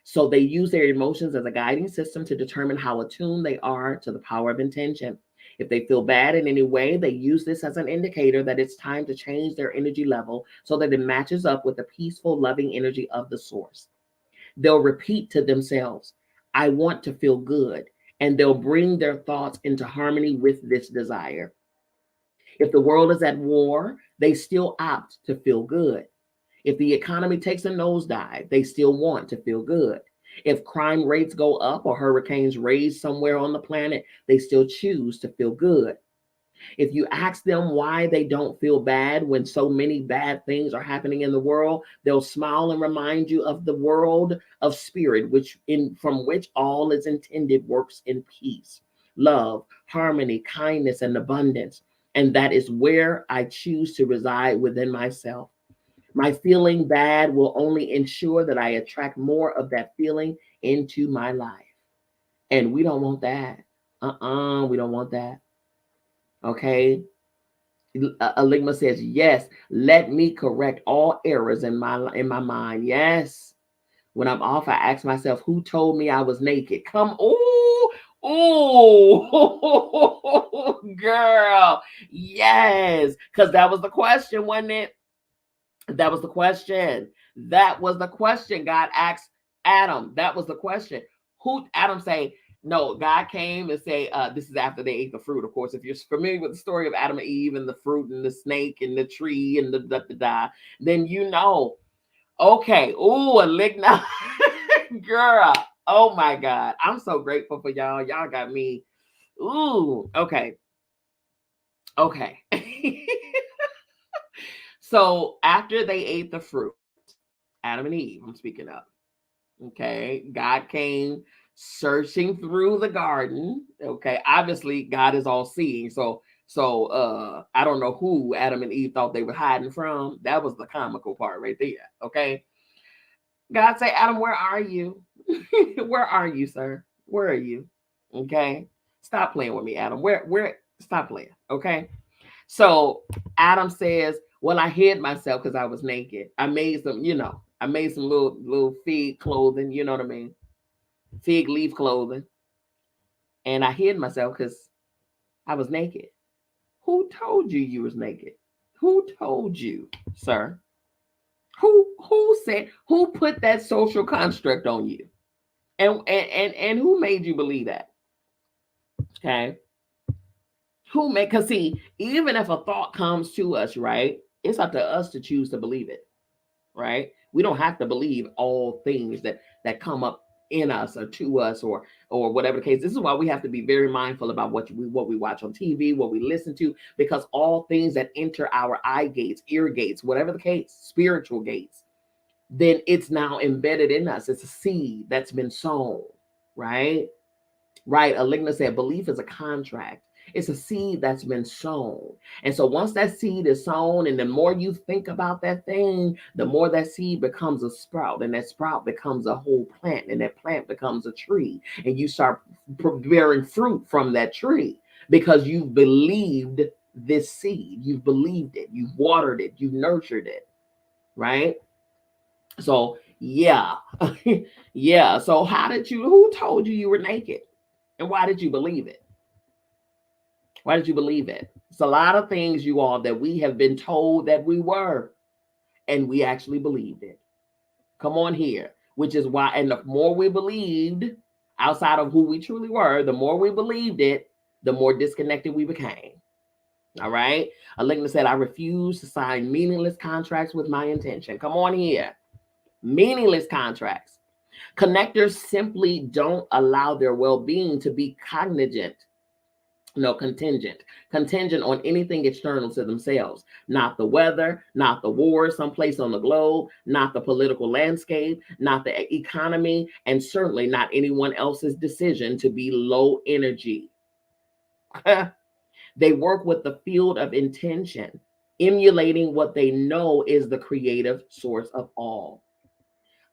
So they use their emotions as a guiding system to determine how attuned they are to the power of intention. If they feel bad in any way, they use this as an indicator that it's time to change their energy level so that it matches up with the peaceful, loving energy of the source. They'll repeat to themselves, I want to feel good. And they'll bring their thoughts into harmony with this desire. If the world is at war, they still opt to feel good. If the economy takes a nosedive, they still want to feel good. If crime rates go up or hurricanes rage somewhere on the planet, they still choose to feel good. If you ask them why they don't feel bad when so many bad things are happening in the world, they'll smile and remind you of the world of spirit, from which all is intended works in peace, love, harmony, kindness, and abundance. And that is where I choose to reside within myself. My feeling bad will only ensure that I attract more of that feeling into my life. And we don't want that. We don't want that. Okay. Aligma says, yes, let me correct all errors in my mind. Yes. When I'm off, I ask myself, who told me I was naked? Come, oh, girl. Yes. Because that was the question, wasn't it? That was the question. That was the question God asked Adam. That was the question. Who Adam say, no, God came and say, this is after they ate the fruit. Of course, if you're familiar with the story of Adam and Eve and the fruit and the snake and the tree and the then you know. Okay. Ooh, a lick now. Girl. Oh my God. I'm so grateful for y'all. Y'all got me. Ooh, okay. Okay. So after they ate the fruit, Adam and Eve, I'm speaking of. Okay. God came searching through the garden. Okay. Obviously, God is all seeing. So I don't know who Adam and Eve thought they were hiding from. That was the comical part right there. Okay. God say, Adam, where are you? Where are you, sir? Where are you? Okay. Stop playing with me, Adam. Where stop playing. Okay. So Adam says, well, I hid myself because I was naked. I made some little fig clothing, you know what I mean? Fig leaf clothing. And I hid myself because I was naked. Who told you you was naked? Who told you, sir? Who put that social construct on you? And who made you believe that? Okay. Because see, even if a thought comes to us, right? It's up to us to choose to believe it. Right? We don't have to believe all things that come up in us or to us or whatever the case. This is why we have to be very mindful about what we watch on TV, what we listen to, because all things that enter our eye gates, ear gates, whatever the case, spiritual gates, then it's now embedded in us. It's a seed that's been sown, right? right? Aligna said belief is a contract. It's a seed that's been sown. And so once that seed is sown, and the more you think about that thing, the more that seed becomes a sprout, and that sprout becomes a whole plant, and that plant becomes a tree. And you start bearing fruit from that tree because you've believed this seed. You've believed it. You've watered it. You've nurtured it, right? So, yeah. Yeah. So, who told you you were naked? And why did you believe it? Why did you believe it? It's a lot of things, you all, that we have been told that we were, and we actually believed it. Come on here. Which is why, and the more we believed outside of who we truly were, the more we believed it, the more disconnected we became. All right. Aligna said, I refuse to sign meaningless contracts with my intention. Come on here. Meaningless contracts. Connectors simply don't allow their well being to be contingent on anything external to themselves, not the weather, not the war someplace on the globe, not the political landscape, not the economy, and certainly not anyone else's decision to be low energy. They work with the field of intention, emulating what they know is the creative source of all.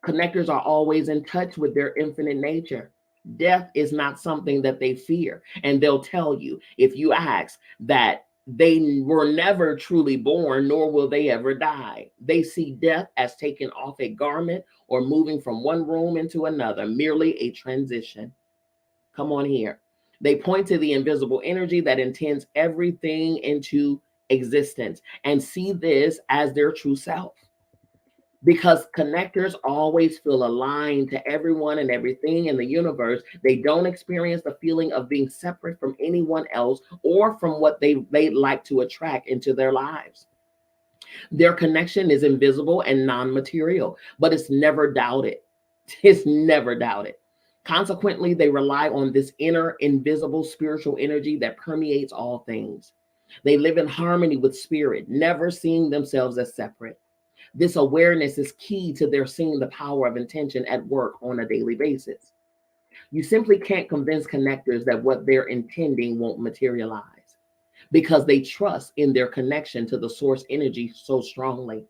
Connectors are always in touch with their infinite nature. Death is not something that they fear. And they'll tell you, if you ask, that they were never truly born, nor will they ever die. They see death as taking off a garment or moving from one room into another, merely a transition. Come on here. They point to the invisible energy that intends everything into existence and see this as their true self, because connectors always feel aligned to everyone and everything in the universe. They don't experience the feeling of being separate from anyone else or from what they like to attract into their lives. Their connection is invisible and non-material, but it's never doubted. It's never doubted. Consequently, they rely on this inner invisible spiritual energy that permeates all things. They live in harmony with spirit, never seeing themselves as separate. This awareness is key to their seeing the power of intention at work on a daily basis. You simply can't convince connectors that what they're intending won't materialize, because they trust in their connection to the source energy so strongly.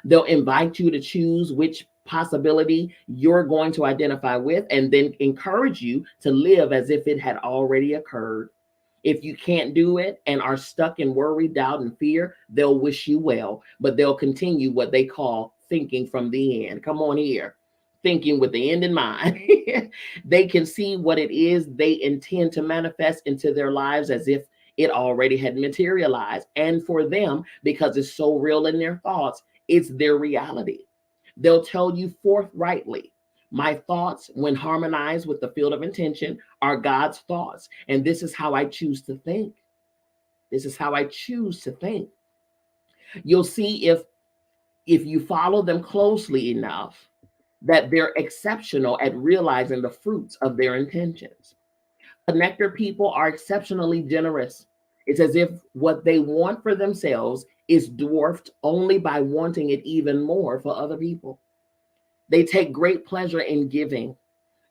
They'll invite you to choose which possibility you're going to identify with, and then encourage you to live as if it had already occurred. If you can't do it and are stuck in worry, doubt, and fear, they'll wish you well, but they'll continue what they call thinking from the end. Come on here. Thinking with the end in mind. They can see what it is they intend to manifest into their lives as if it already had materialized. And for them, because it's so real in their thoughts, it's their reality. They'll tell you forthrightly, my thoughts, when harmonized with the field of intention, are God's thoughts. And this is how I choose to think. This is how I choose to think. You'll see, if you follow them closely enough, that they're exceptional at realizing the fruits of their intentions. Connector people are exceptionally generous. It's as if what they want for themselves is dwarfed only by wanting it even more for other people. They take great pleasure in giving.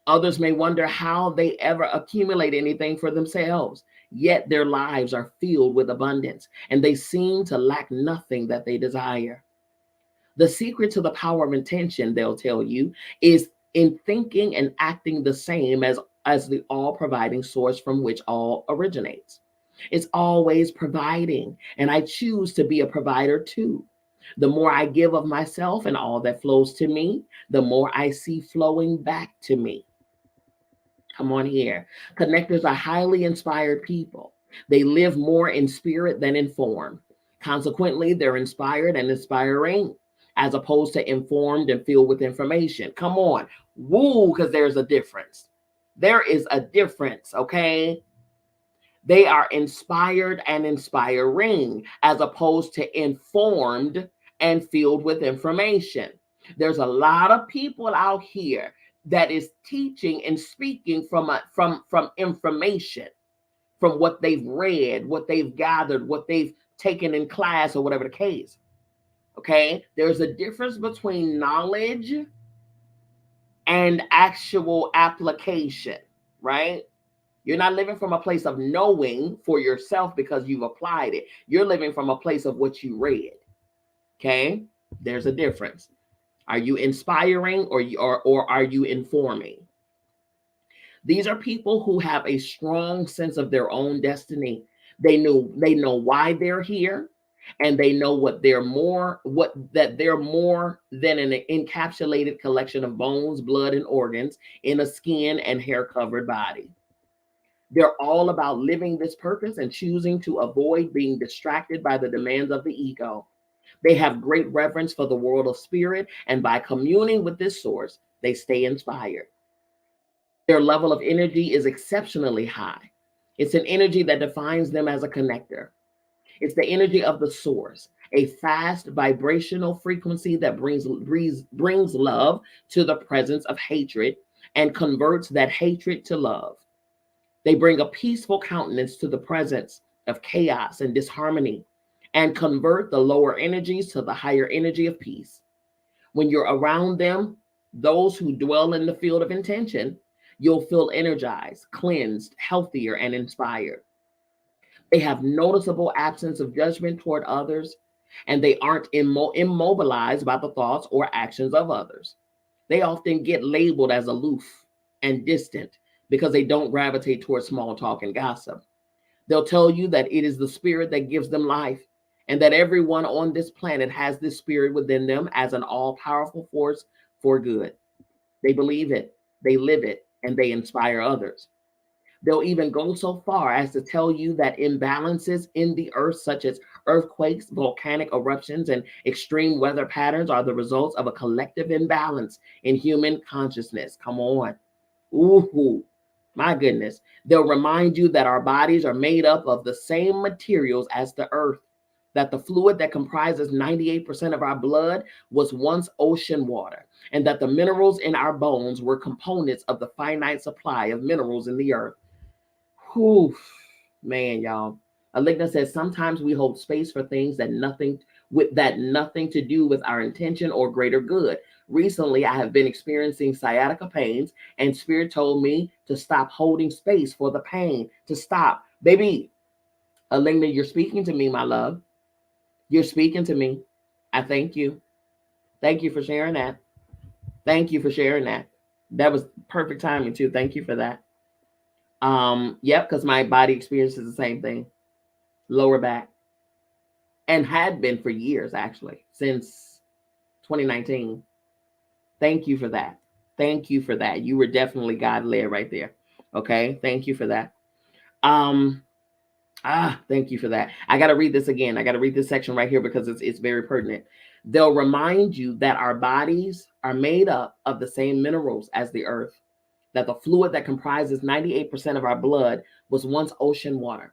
Others may wonder how they ever accumulate anything for themselves, yet their lives are filled with abundance, and they seem to lack nothing that they desire. The secret to the power of intention, they'll tell you, is in thinking and acting the same as the all providing source from which all originates. It's always providing, and I choose to be a provider too. The more I give of myself and all that flows to me, the more I see flowing back to me. Come on here. Connectors are highly inspired people. They live more in spirit than in form. Consequently, they're inspired and inspiring, as opposed to informed and filled with information. Come on. Woo, because there's a difference. There is a difference, okay? They are inspired and inspiring, as opposed to informed and filled with information. There's a lot of people out here that is teaching and speaking from information, from what they've read, what they've gathered, what they've taken in class, or whatever the case. Okay, there's a difference between knowledge and actual application, right? You're not living from a place of knowing for yourself because you've applied it. You're living from a place of what you read. Okay? There's a difference. Are you inspiring or are you informing? These are people who have a strong sense of their own destiny. They know why they're here, and they know they're more than an encapsulated collection of bones, blood, and organs in a skin and hair covered body. They're all about living this purpose and choosing to avoid being distracted by the demands of the ego. They have great reverence for the world of spirit, and by communing with this source, they stay inspired. Their level of energy is exceptionally high. It's an energy that defines them as a connector. It's the energy of the source, a fast vibrational frequency that brings love to the presence of hatred and converts that hatred to love. They bring a peaceful countenance to the presence of chaos and disharmony and convert the lower energies to the higher energy of peace. When you're around them, those who dwell in the field of intention, you'll feel energized, cleansed, healthier, and inspired. They have noticeable absence of judgment toward others, and they aren't immobilized by the thoughts or actions of others. They often get labeled as aloof and distant because they don't gravitate towards small talk and gossip. They'll tell you that it is the spirit that gives them life, and that everyone on this planet has this spirit within them as an all powerful force for good. They believe it, they live it, and they inspire others. They'll even go so far as to tell you that imbalances in the earth, such as earthquakes, volcanic eruptions, and extreme weather patterns, are the results of a collective imbalance in human consciousness. Come on. Ooh, my goodness. They'll remind you that our bodies are made up of the same materials as the earth, that the fluid that comprises 98% of our blood was once ocean water, and that the minerals in our bones were components of the finite supply of minerals in the earth. Whew, man, y'all. Aligna says sometimes we hold space for things that nothing to do with our intention or greater good. Recently, I have been experiencing sciatica pains, and spirit told me to stop holding space for the pain, to stop. Baby, Aligna, you're speaking to me, my love. You're speaking to me. I thank you. Thank you for sharing that. Thank you for sharing that. That was perfect timing too. Thank you for that. Yep, because my body experiences the same thing. Lower back. And had been for years, actually, since 2019. Thank you for that. Thank you for that. You were definitely God led right there. Okay. Thank you for that. Thank you for that. I got to read this again. I got to read this section right here because it's very pertinent. They'll remind you that our bodies are made up of the same minerals as the earth, that the fluid that comprises 98% of our blood was once ocean water,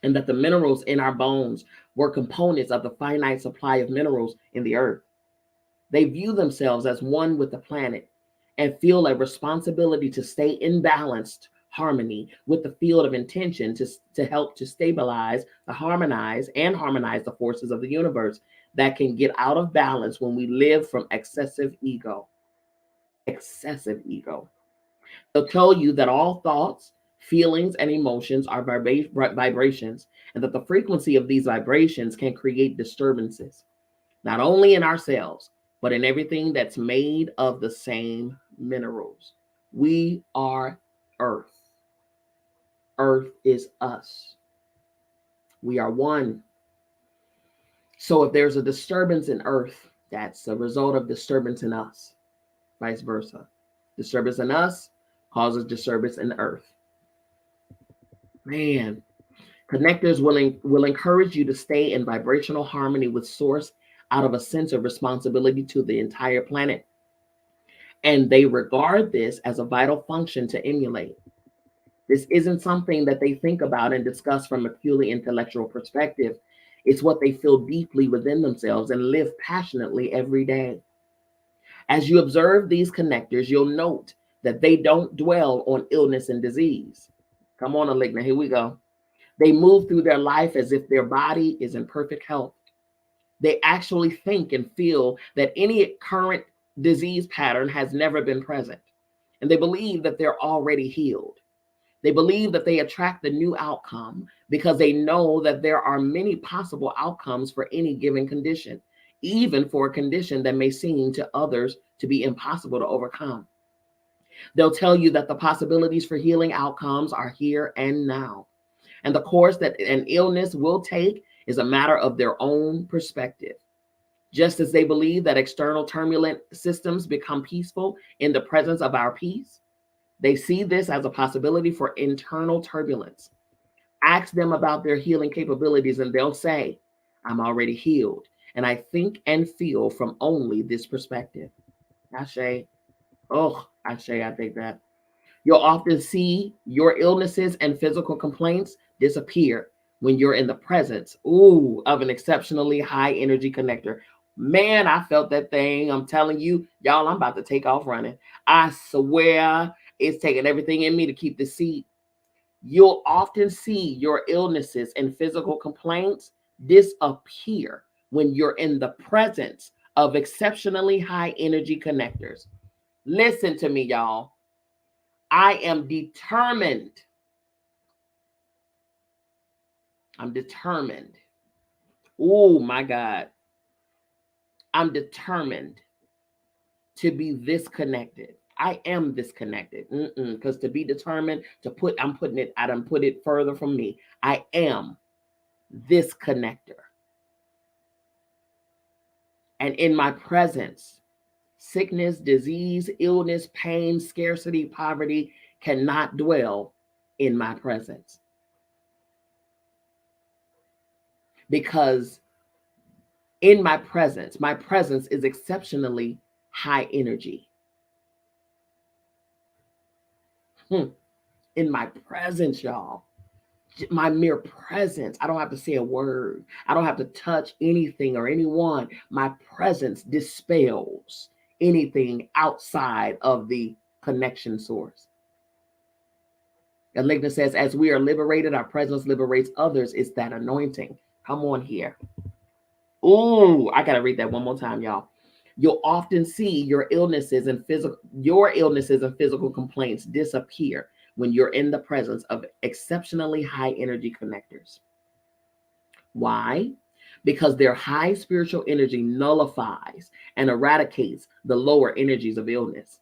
and that the minerals in our bones were components of the finite supply of minerals in the earth. They view themselves as one with the planet and feel a responsibility to stay in balanced harmony with the field of intention to help to stabilize, harmonize the forces of the universe that can get out of balance when we live from excessive ego. Excessive ego. They'll tell you that all thoughts, feelings, and emotions are vibrations, and that the frequency of these vibrations can create disturbances, not only in ourselves, but in everything that's made of the same minerals. We are Earth. Earth is us. We are one. So if there's a disturbance in Earth, that's a result of disturbance in us, vice versa. Disturbance in us causes disturbance in the Earth. Man, connectors will encourage you to stay in vibrational harmony with Source out of a sense of responsibility to the entire planet. And they regard this as a vital function to emulate. This isn't something that they think about and discuss from a purely intellectual perspective. It's what they feel deeply within themselves and live passionately every day. As you observe these connectors, you'll note that they don't dwell on illness and disease. Come on, Aligna, here we go. They move through their life as if their body is in perfect health. They actually think and feel that any current disease pattern has never been present. And they believe that they're already healed. They believe that they attract the new outcome because they know that there are many possible outcomes for any given condition, even for a condition that may seem to others to be impossible to overcome. They'll tell you that the possibilities for healing outcomes are here and now. And the course that an illness will take is a matter of their own perspective. Just as they believe that external turbulent systems become peaceful in the presence of our peace, they see this as a possibility for internal turbulence. Ask them about their healing capabilities, and they'll say, I'm already healed, and I think and feel from only this perspective. Ashe. Oh, Ashe, I think that. You'll often see your illnesses and physical complaints disappear when you're in the presence, of an exceptionally high energy connector. Man, I felt that thing. I'm telling you, y'all, I'm about to take off running. I swear it's taking everything in me to keep the seat. You'll often see your illnesses and physical complaints disappear when you're in the presence of exceptionally high energy connectors. Listen to me, y'all. I am determined. I'm determined. Oh my God. I'm determined to be this connected. I am disconnected. Because to be determined, I'm putting it, I done put it further from me. I am this connector. And in my presence, sickness, disease, illness, pain, scarcity, poverty cannot dwell in my presence. Because in my presence is exceptionally high energy. In my presence, y'all, my mere presence, I don't have to say a word. I don't have to touch anything or anyone. My presence dispels anything outside of the connection source. And Ligna says, as we are liberated, our presence liberates others. It's that anointing. Come on here. Ooh, I gotta read that one more time, y'all. You'll often see your illnesses and physical complaints disappear when you're in the presence of exceptionally high energy connectors. Why? Because their high spiritual energy nullifies and eradicates the lower energies of illness.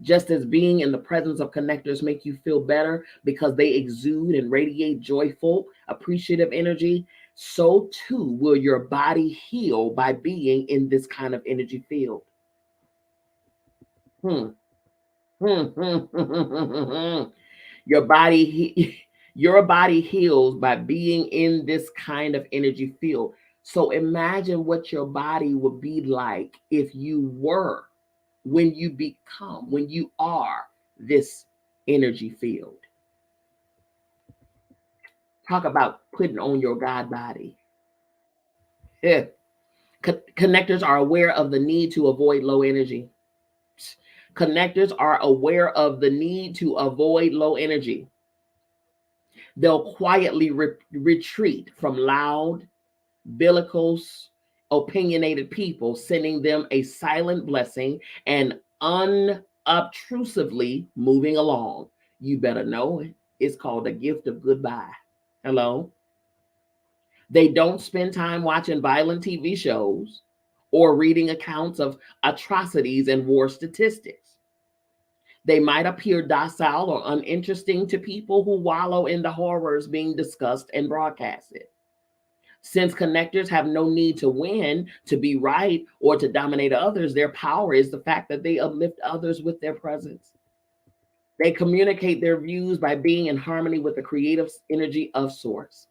Just as being in the presence of connectors make you feel better because they exude and radiate joyful, appreciative energy, so too will your body heal by being in this kind of energy field. Your body heals by being in this kind of energy field. So imagine what your body would be like if you were, when you are this energy field. Talk about putting on your God body. Yeah. Connectors are aware of the need to avoid low energy. Connectors are aware of the need to avoid low energy. They'll quietly retreat from loud, bellicose, opinionated people, sending them a silent blessing and unobtrusively moving along. You better know it. It's called the gift of goodbye. Hello? They don't spend time watching violent TV shows or reading accounts of atrocities and war statistics. They might appear docile or uninteresting to people who wallow in the horrors being discussed and broadcasted. Since connectors have no need to win, to be right, or to dominate others, their power is the fact that they uplift others with their presence. They communicate their views by being in harmony with the creative energy of source.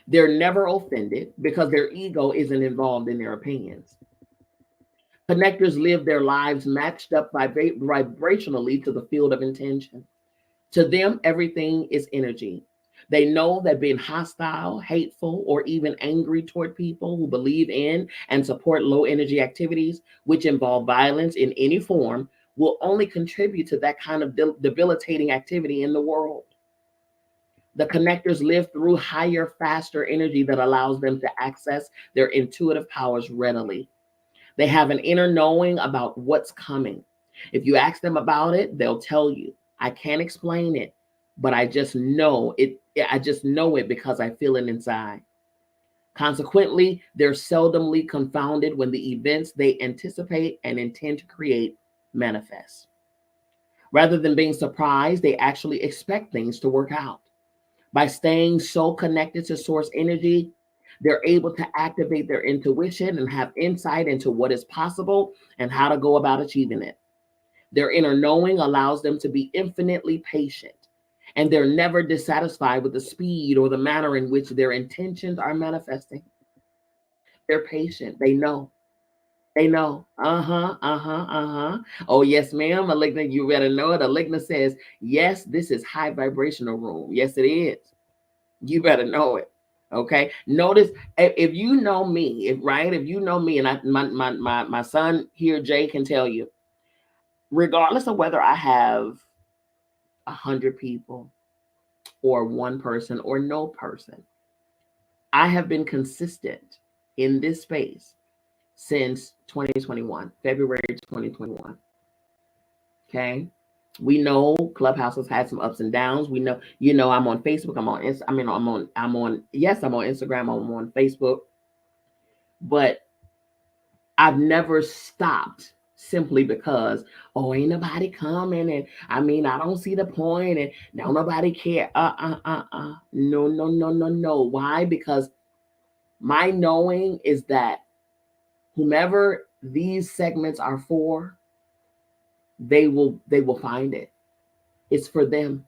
They're never offended because their ego isn't involved in their opinions. Connectors live their lives matched up vibrationally to the field of intention. To them, everything is energy. They know that being hostile, hateful, or even angry toward people who believe in and support low energy activities, which involve violence in any form, will only contribute to that kind of debilitating activity in the world. The connectors live through higher, faster energy that allows them to access their intuitive powers readily. They have an inner knowing about what's coming. If you ask them about it, they'll tell you, I can't explain it, but I just know it. I just know it because I feel it inside. Consequently, they're seldomly confounded when the events they anticipate and intend to create manifest. Rather than being surprised, they actually expect things to work out. By staying so connected to source energy, they're able to activate their intuition and have insight into what is possible and how to go about achieving it. Their inner knowing allows them to be infinitely patient, and they're never dissatisfied with the speed or the manner in which their intentions are manifesting. They're patient. They know. They know. Uh-huh. Uh-huh. Uh-huh. Oh, yes, ma'am. Aligna, you better know it. Aligna says, yes, this is high vibrational room. Yes, it is. You better know it. Okay. Notice if you know me, if you know me, and my son here, Jay, can tell you, regardless of whether I have 100 people or one person or no person, I have been consistent in this space since 2021, February 2021. Okay. We know Clubhouse has had some ups and downs. We know, I'm on Facebook. Yes, I'm on Instagram. I'm on Facebook, but I've never stopped simply because, oh, ain't nobody coming. And I don't see the point and now nobody care. No, no, no, no, no. Why? Because my knowing is that whomever these segments are for, they will find it. It's for them.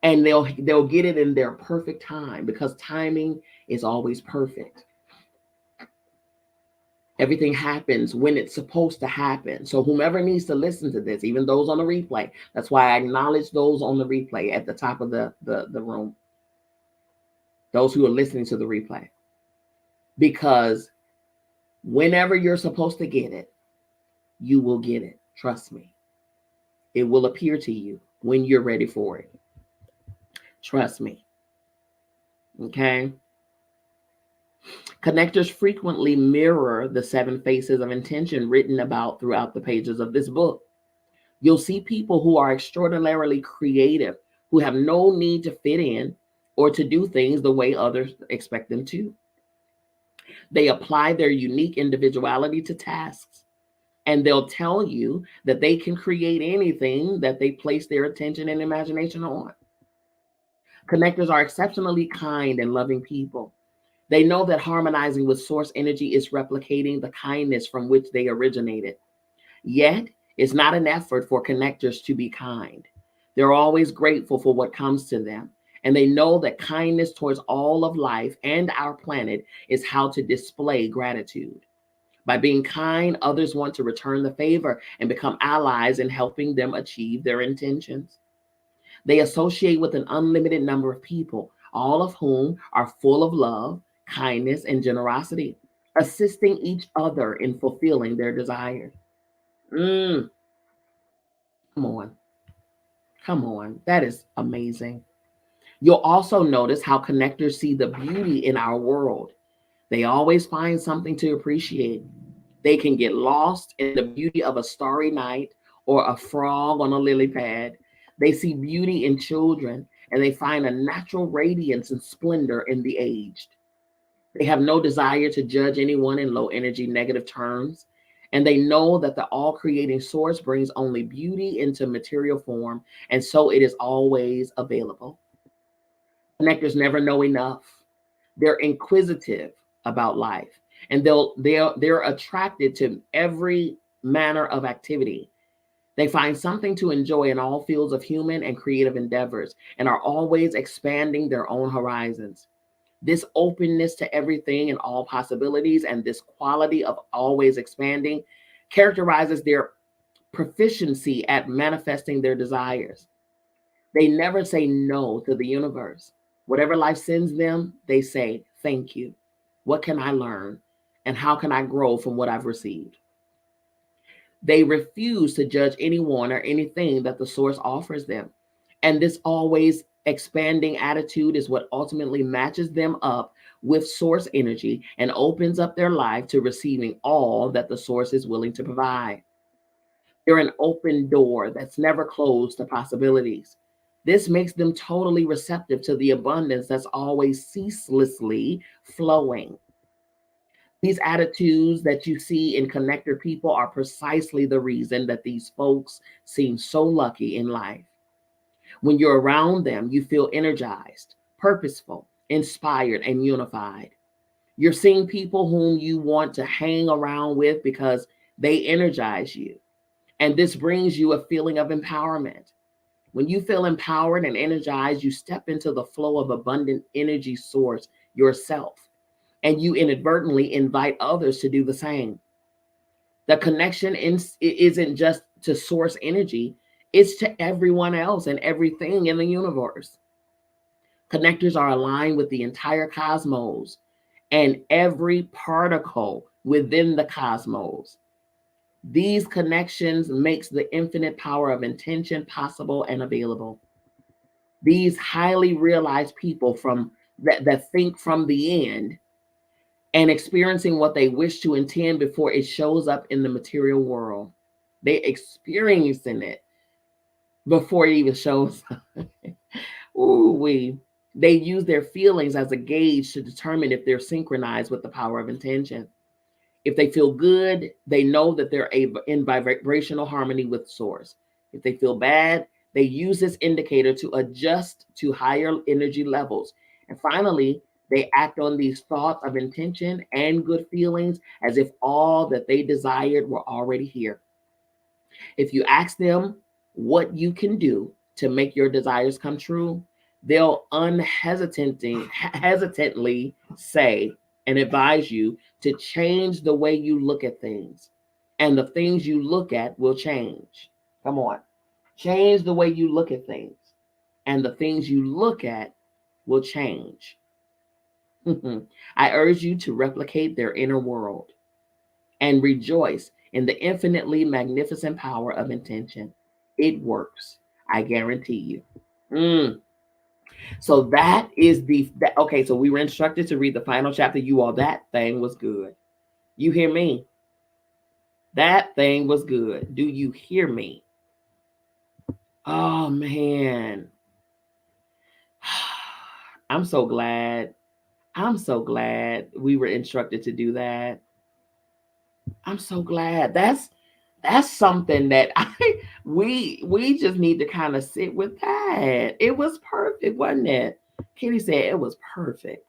And they'll get it in their perfect time because timing is always perfect. Everything happens when it's supposed to happen. So whomever needs to listen to this, even those on the replay, that's why I acknowledge those on the replay at the top of the room, those who are listening to the replay. Because whenever you're supposed to get it, you will get it. Trust me. It will appear to you when you're ready for it. Trust me. Okay? Connectors frequently mirror the 7 faces of intention written about throughout the pages of this book. You'll see people who are extraordinarily creative, who have no need to fit in or to do things the way others expect them to. They apply their unique individuality to tasks, and they'll tell you that they can create anything that they place their attention and imagination on. Connectors are exceptionally kind and loving people. They know that harmonizing with source energy is replicating the kindness from which they originated. Yet, it's not an effort for connectors to be kind. They're always grateful for what comes to them, and they know that kindness towards all of life and our planet is how to display gratitude. By being kind, others want to return the favor and become allies in helping them achieve their intentions. They associate with an unlimited number of people, all of whom are full of love, kindness, and generosity, assisting each other in fulfilling their desires. Come on. Come on. That is amazing. You'll also notice how connectors see the beauty in our world. They always find something to appreciate. They can get lost in the beauty of a starry night or a frog on a lily pad. They see beauty in children and they find a natural radiance and splendor in the aged. They have no desire to judge anyone in low energy negative terms. And they know that the all creating source brings only beauty into material form. And so it is always available. Connectors never know enough. They're inquisitive about life, and they're attracted to every manner of activity. They find something to enjoy in all fields of human and creative endeavors and are always expanding their own horizons. This openness to everything and all possibilities and this quality of always expanding characterizes their proficiency at manifesting their desires. They never say no to the universe. Whatever life sends them, they say, thank you. What can I learn? And how can I grow from what I've received? They refuse to judge anyone or anything that the source offers them. And this always expanding attitude is what ultimately matches them up with source energy and opens up their life to receiving all that the source is willing to provide. They're an open door that's never closed to possibilities. This makes them totally receptive to the abundance that's always ceaselessly flowing. These attitudes that you see in connector people are precisely the reason that these folks seem so lucky in life. When you're around them, you feel energized, purposeful, inspired, and unified. You're seeing people whom you want to hang around with because they energize you. And this brings you a feeling of empowerment. When you feel empowered and energized, you step into the flow of abundant energy source yourself, and you inadvertently invite others to do the same. The connection isn't just to source energy, it's to everyone else and everything in the universe. Connectors are aligned with the entire cosmos and every particle within the cosmos. These connections makes the infinite power of intention possible and available. These highly realized people that think from the end and experiencing what they wish to intend before it shows up in the material world. They experiencing it before it even shows up. Ooh, they use their feelings as a gauge to determine if they're synchronized with the power of intention. If they feel good, they know that they're in vibrational harmony with source. If they feel bad, they use this indicator to adjust to higher energy levels. And finally, they act on these thoughts of intention and good feelings as if all that they desired were already here. If you ask them what you can do to make your desires come true, they'll hesitantly say and advise you to change the way you look at things. And the things you look at will change. Come on. Change the way you look at things. And the things you look at will change. I urge you to replicate their inner world and rejoice in the infinitely magnificent power of intention. It works. I guarantee you. Mm. So that is okay. So we were instructed to read the final chapter. You all, that thing was good. You hear me? That thing was good. Do you hear me? Oh man. I'm so glad. I'm so glad we were instructed to do that. I'm so glad. That's something that we just need to kind of sit with that. It was perfect, wasn't it? Kitty said it was perfect.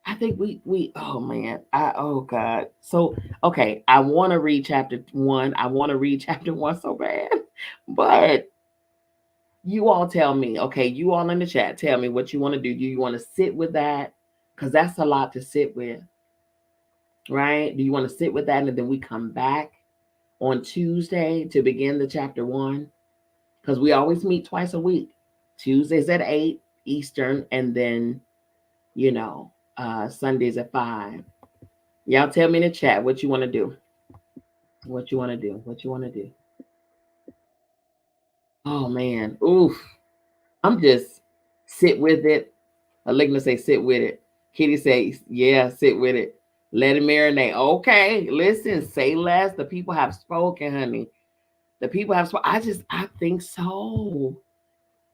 I think we oh man. Oh God. So okay, I want to read chapter 1. I want to read chapter 1 so bad. But you all tell me, okay, you all in the chat, tell me what you want to do. Do you want to sit with that? Because that's a lot to sit with, right? Do you want to sit with that and then we come back on Tuesday to begin the chapter 1? Because we always meet twice a week. Tuesdays at 8 Eastern, and then, Sundays at 5. Y'all tell me in the chat what you want to do. What you want to do. What you want to do. Oh, man. Oof. I'm just sit with it. Aligna say sit with it. Kitty says, yeah, sit with it. Let it marinate. Okay, listen, say less. The people have spoken, honey. The people have spoken. I think so.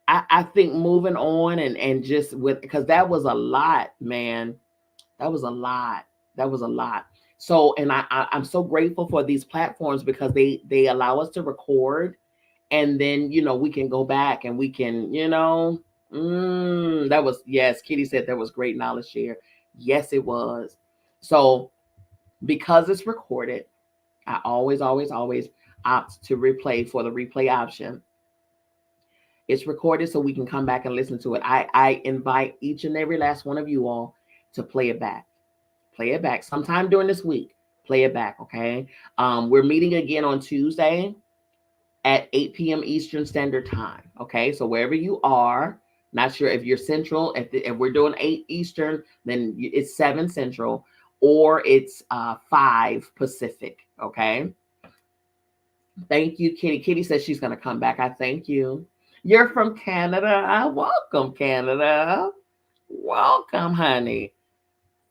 I think moving on and just with, because that was a lot, man. That was a lot. That was a lot. So, and I'm so grateful for these platforms because they allow us to record, and then we can go back and we can that was, yes, Kitty said that was great knowledge share. Yes, it was. So because it's recorded, I always opt to replay for the replay option. It's recorded so we can come back and listen to it. I invite each and every last one of you all to play it back. Play it back sometime during this week. Play it back, okay? We're meeting again on Tuesday at 8 p.m. Eastern Standard Time, okay? So wherever you are, not sure if you're Central, if we're doing 8 Eastern, then it's 7 Central, or it's 5 Pacific, okay? Thank you, Kitty. Kitty says she's going to come back. I thank you. You're from Canada. Welcome, Canada. Welcome, honey.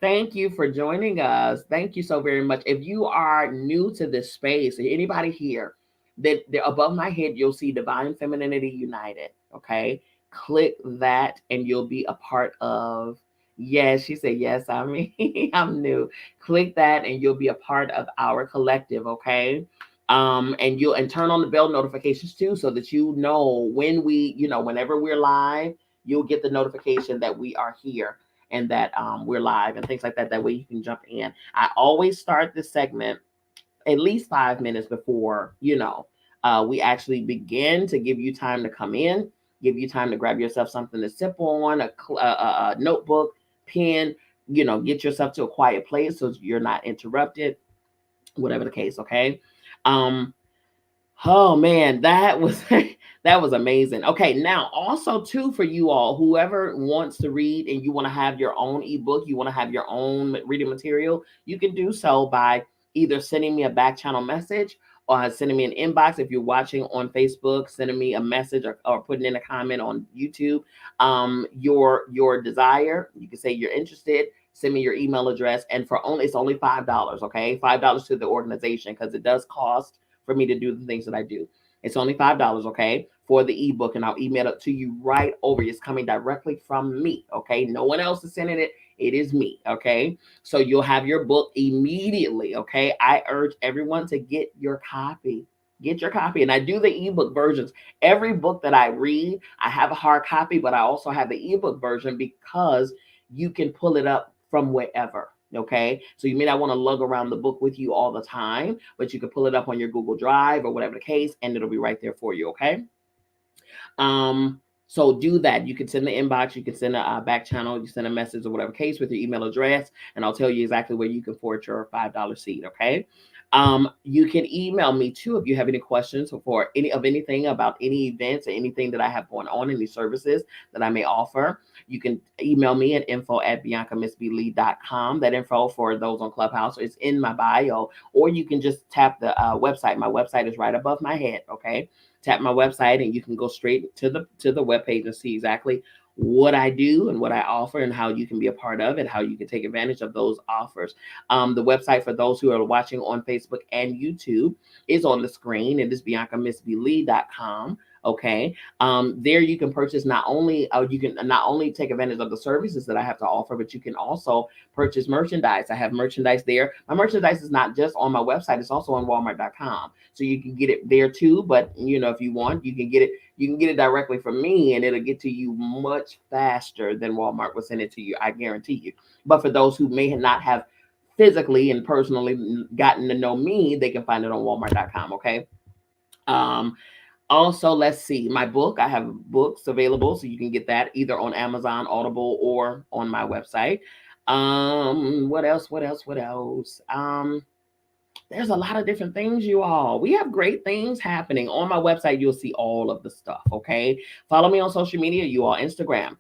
Thank you for joining us. Thank you so very much. If you are new to this space, anybody here, that above my head, you'll see Divine Femininity United. Okay. Click that and you'll be a part of. Yes, she said, yes, I mean, I'm new. Click that and you'll be a part of our collective. Okay. And you'll and turn on the bell notifications too, so that you know when we, whenever we're live, you'll get the notification that we are here and that we're live and things like that. That way you can jump in. I always start this segment at least 5 minutes before, we actually begin, to give you time to come in, give you time to grab yourself something to sip on, a notebook, pen, get yourself to a quiet place so you're not interrupted, whatever the case, okay? Um, Oh man, that was that was amazing. Okay, now also too, for you all, whoever wants to read and you want to have your own ebook, you want to have your own reading material, you can do so by either sending me a back channel message or sending me an inbox. If you're watching on Facebook, sending me a message, or putting in a comment on YouTube. Your desire, you can say you're interested. Send me your email address, and it's only $5. Okay, $5 to the organization, because it does cost for me to do the things that I do. It's only $5, okay, for the ebook, and I'll email it to you right over. It's coming directly from me, okay? No one else is sending it. It is me, okay? So you'll have your book immediately, okay? I urge everyone to get your copy. Get your copy. And I do the ebook versions. Every book that I read, I have a hard copy, but I also have the ebook version, because you can pull it up from wherever. Okay, so you may not want to lug around the book with you all the time, but you can pull it up on your Google Drive or whatever the case, and it'll be right there for you. Okay. Um, so do that. You can send the inbox, you can send a back channel, you send a message or whatever case with your email address, and I'll tell you exactly where you can forward your $5 seed. Okay. You can email me too if you have any questions for anything about any events or anything that I have going on, any services that I may offer. You can email me at info@biancamissblee.com. That info for those on Clubhouse is in my bio, or you can just tap the website. My website is right above my head. Okay, tap my website and you can go straight to the webpage and see exactly what I do and what I offer and how you can be a part of it, how you can take advantage of those offers. The website for those who are watching on Facebook and YouTube is on the screen. It is biancamissblee.com. Okay. There you can purchase you can not only take advantage of the services that I have to offer, but you can also purchase merchandise. I have merchandise there. My merchandise is not just on my website, it's also on walmart.com. So you can get it there too. But if you want, you can get it directly from me, and it'll get to you much faster than Walmart will send it to you. I guarantee you. But for those who may not have physically and personally gotten to know me, they can find it on walmart.com. Okay. Um, Also, let's see, my book, I have books available, so you can get that either on Amazon, Audible, or on my website. What else? What else? What else? There's a lot of different things, you all. We have great things happening. On my website, you'll see all of the stuff, okay? Follow me on social media, you all. Instagram,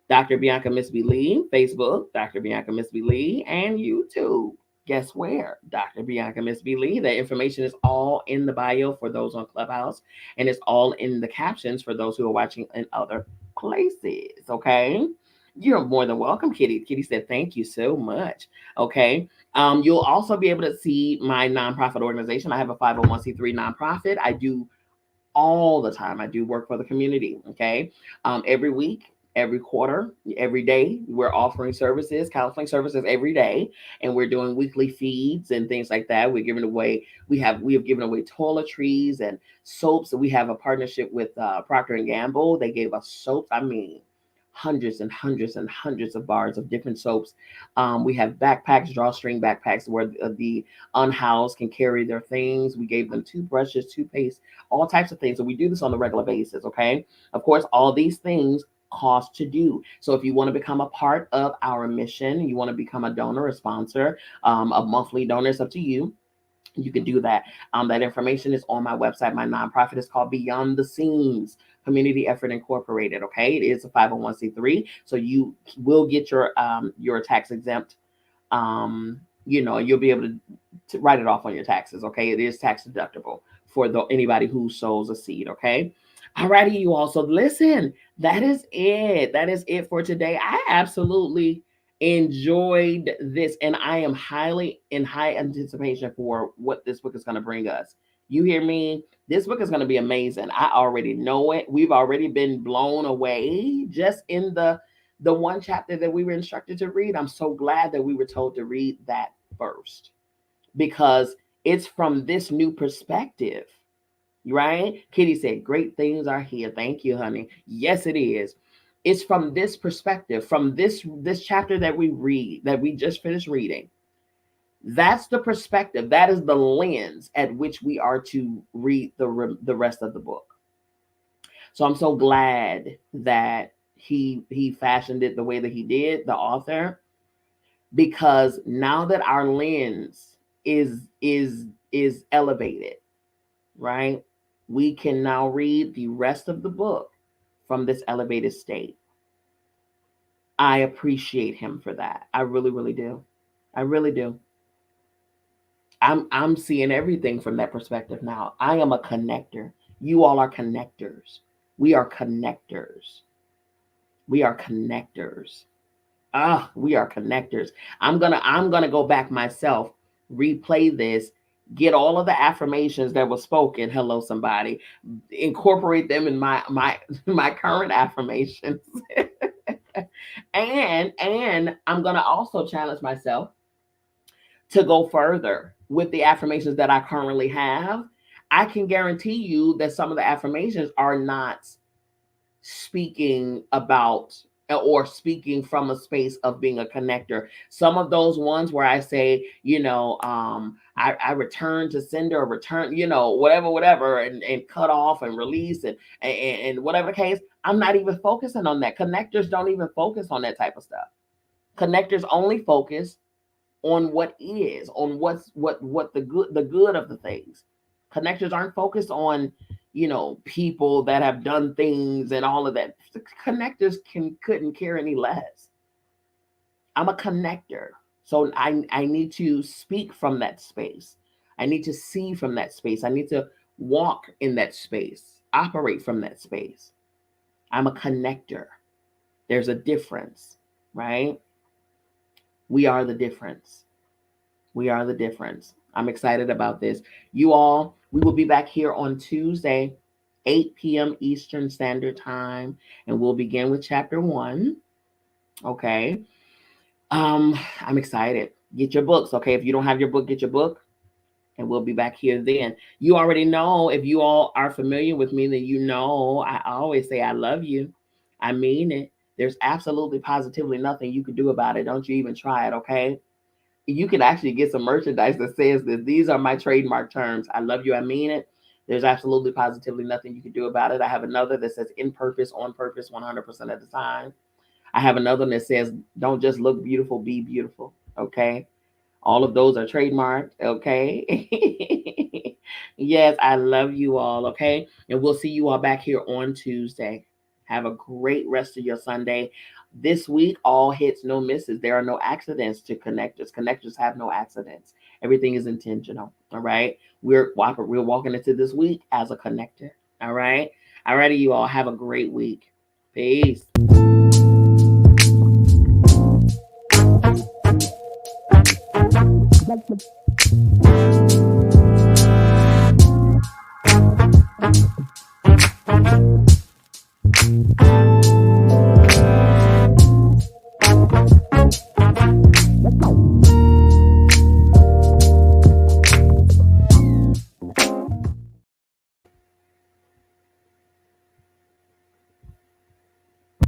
Dr. Bianca Miss B. Lee. Facebook, Dr. Bianca Miss B. Lee. And YouTube, guess where? Dr. Bianca Miss B. Lee. The information is all in the bio for those on Clubhouse, and it's all in the captions for those who are watching in other places, okay? You're more than welcome, Kitty. Kitty said, thank you so much. Okay. You'll also be able to see my nonprofit organization. I have a 501c3 nonprofit. I do all the time. I do work for the community. Okay. Every week, every quarter, every day, we're offering services, counseling services every day, and we're doing weekly feeds and things like that. We're giving away. We have given away toiletries and soaps. We have a partnership with Procter and Gamble. They gave us soaps. I mean, hundreds and hundreds and hundreds of bars of different soaps. We have backpacks, drawstring backpacks, where the unhoused can carry their things. We gave them toothbrushes, toothpaste, all types of things. So we do this on a regular basis. Okay. Of course, all these things cost to do. So if you want to become a part of our mission, you want to become a donor, a sponsor, a monthly donor, it's up to you. You can do that. That information is on my website. My nonprofit is called Beyond the Scenes Community Effort Incorporated. Okay, it is a 501c3, so you will get your tax exempt. You'll be able to write it off on your taxes. Okay, it is tax deductible for anybody who sows a seed. Okay. All righty, you all. So listen, that is it. That is it for today. I absolutely enjoyed this, and I am highly in high anticipation for what this book is going to bring us. You hear me? This book is going to be amazing. I already know it. We've already been blown away just in the one chapter that we were instructed to read. I'm so glad that we were told to read that first, because it's from this new perspective, right? Kitty said, great things are here. Thank you, honey. Yes, it is. It's from this perspective, from this chapter that we read, that we just finished reading. That's the perspective. That is the lens at which we are to read the rest of the book. So I'm so glad that he fashioned it the way that he did, the author, because now that our lens is elevated, right? We can now read the rest of the book from this elevated state. I appreciate him for that. I really, really do. I really do. I'm seeing everything from that perspective now. I am a connector. You all are connectors. We are connectors. We are connectors. We are connectors. I'm gonna go back myself, replay this, get all of the affirmations that were spoken. Hello, somebody. Incorporate them in my current affirmations. and I'm gonna also challenge myself to go further with the affirmations that I currently have. I can guarantee you that some of the affirmations are not speaking about or speaking from a space of being a connector. Some of those ones where I say, I return to sender, or return, whatever, and cut off and release and whatever the case, I'm not even focusing on that. Connectors don't even focus on that type of stuff. Connectors only focus on what is, on what the good of the things. Connectors aren't focused on, people that have done things and all of that. Connectors couldn't care any less. I'm a connector. So I need to speak from that space. I need to see from that space. I need to walk in that space, operate from that space. I'm a connector. There's a difference, right? We are the difference. We are the difference. I'm excited about this. You all, we will be back here on Tuesday, 8 p.m. Eastern Standard Time, and we'll begin with chapter 1. Okay. I'm excited. Get your books, okay? If you don't have your book, get your book, and we'll be back here then. You already know, if you all are familiar with me, then you know I always say I love you. I mean it. There's absolutely positively nothing you can do about it. Don't you even try it, okay? You can actually get some merchandise that says that these are my trademark terms. I love you. I mean it. There's absolutely positively nothing you can do about it. I have another that says in purpose, on purpose, 100% of the time. I have another one that says don't just look beautiful, be beautiful. Okay. All of those are trademarked. Okay. Yes, I love you all. Okay. And we'll see you all back here on Tuesday. Have a great rest of your Sunday. This week, all hits, no misses. There are no accidents to connectors. Connectors have no accidents. Everything is intentional. All right. We're walking into this week as a connector. All right. All righty, you all have a great week. Peace.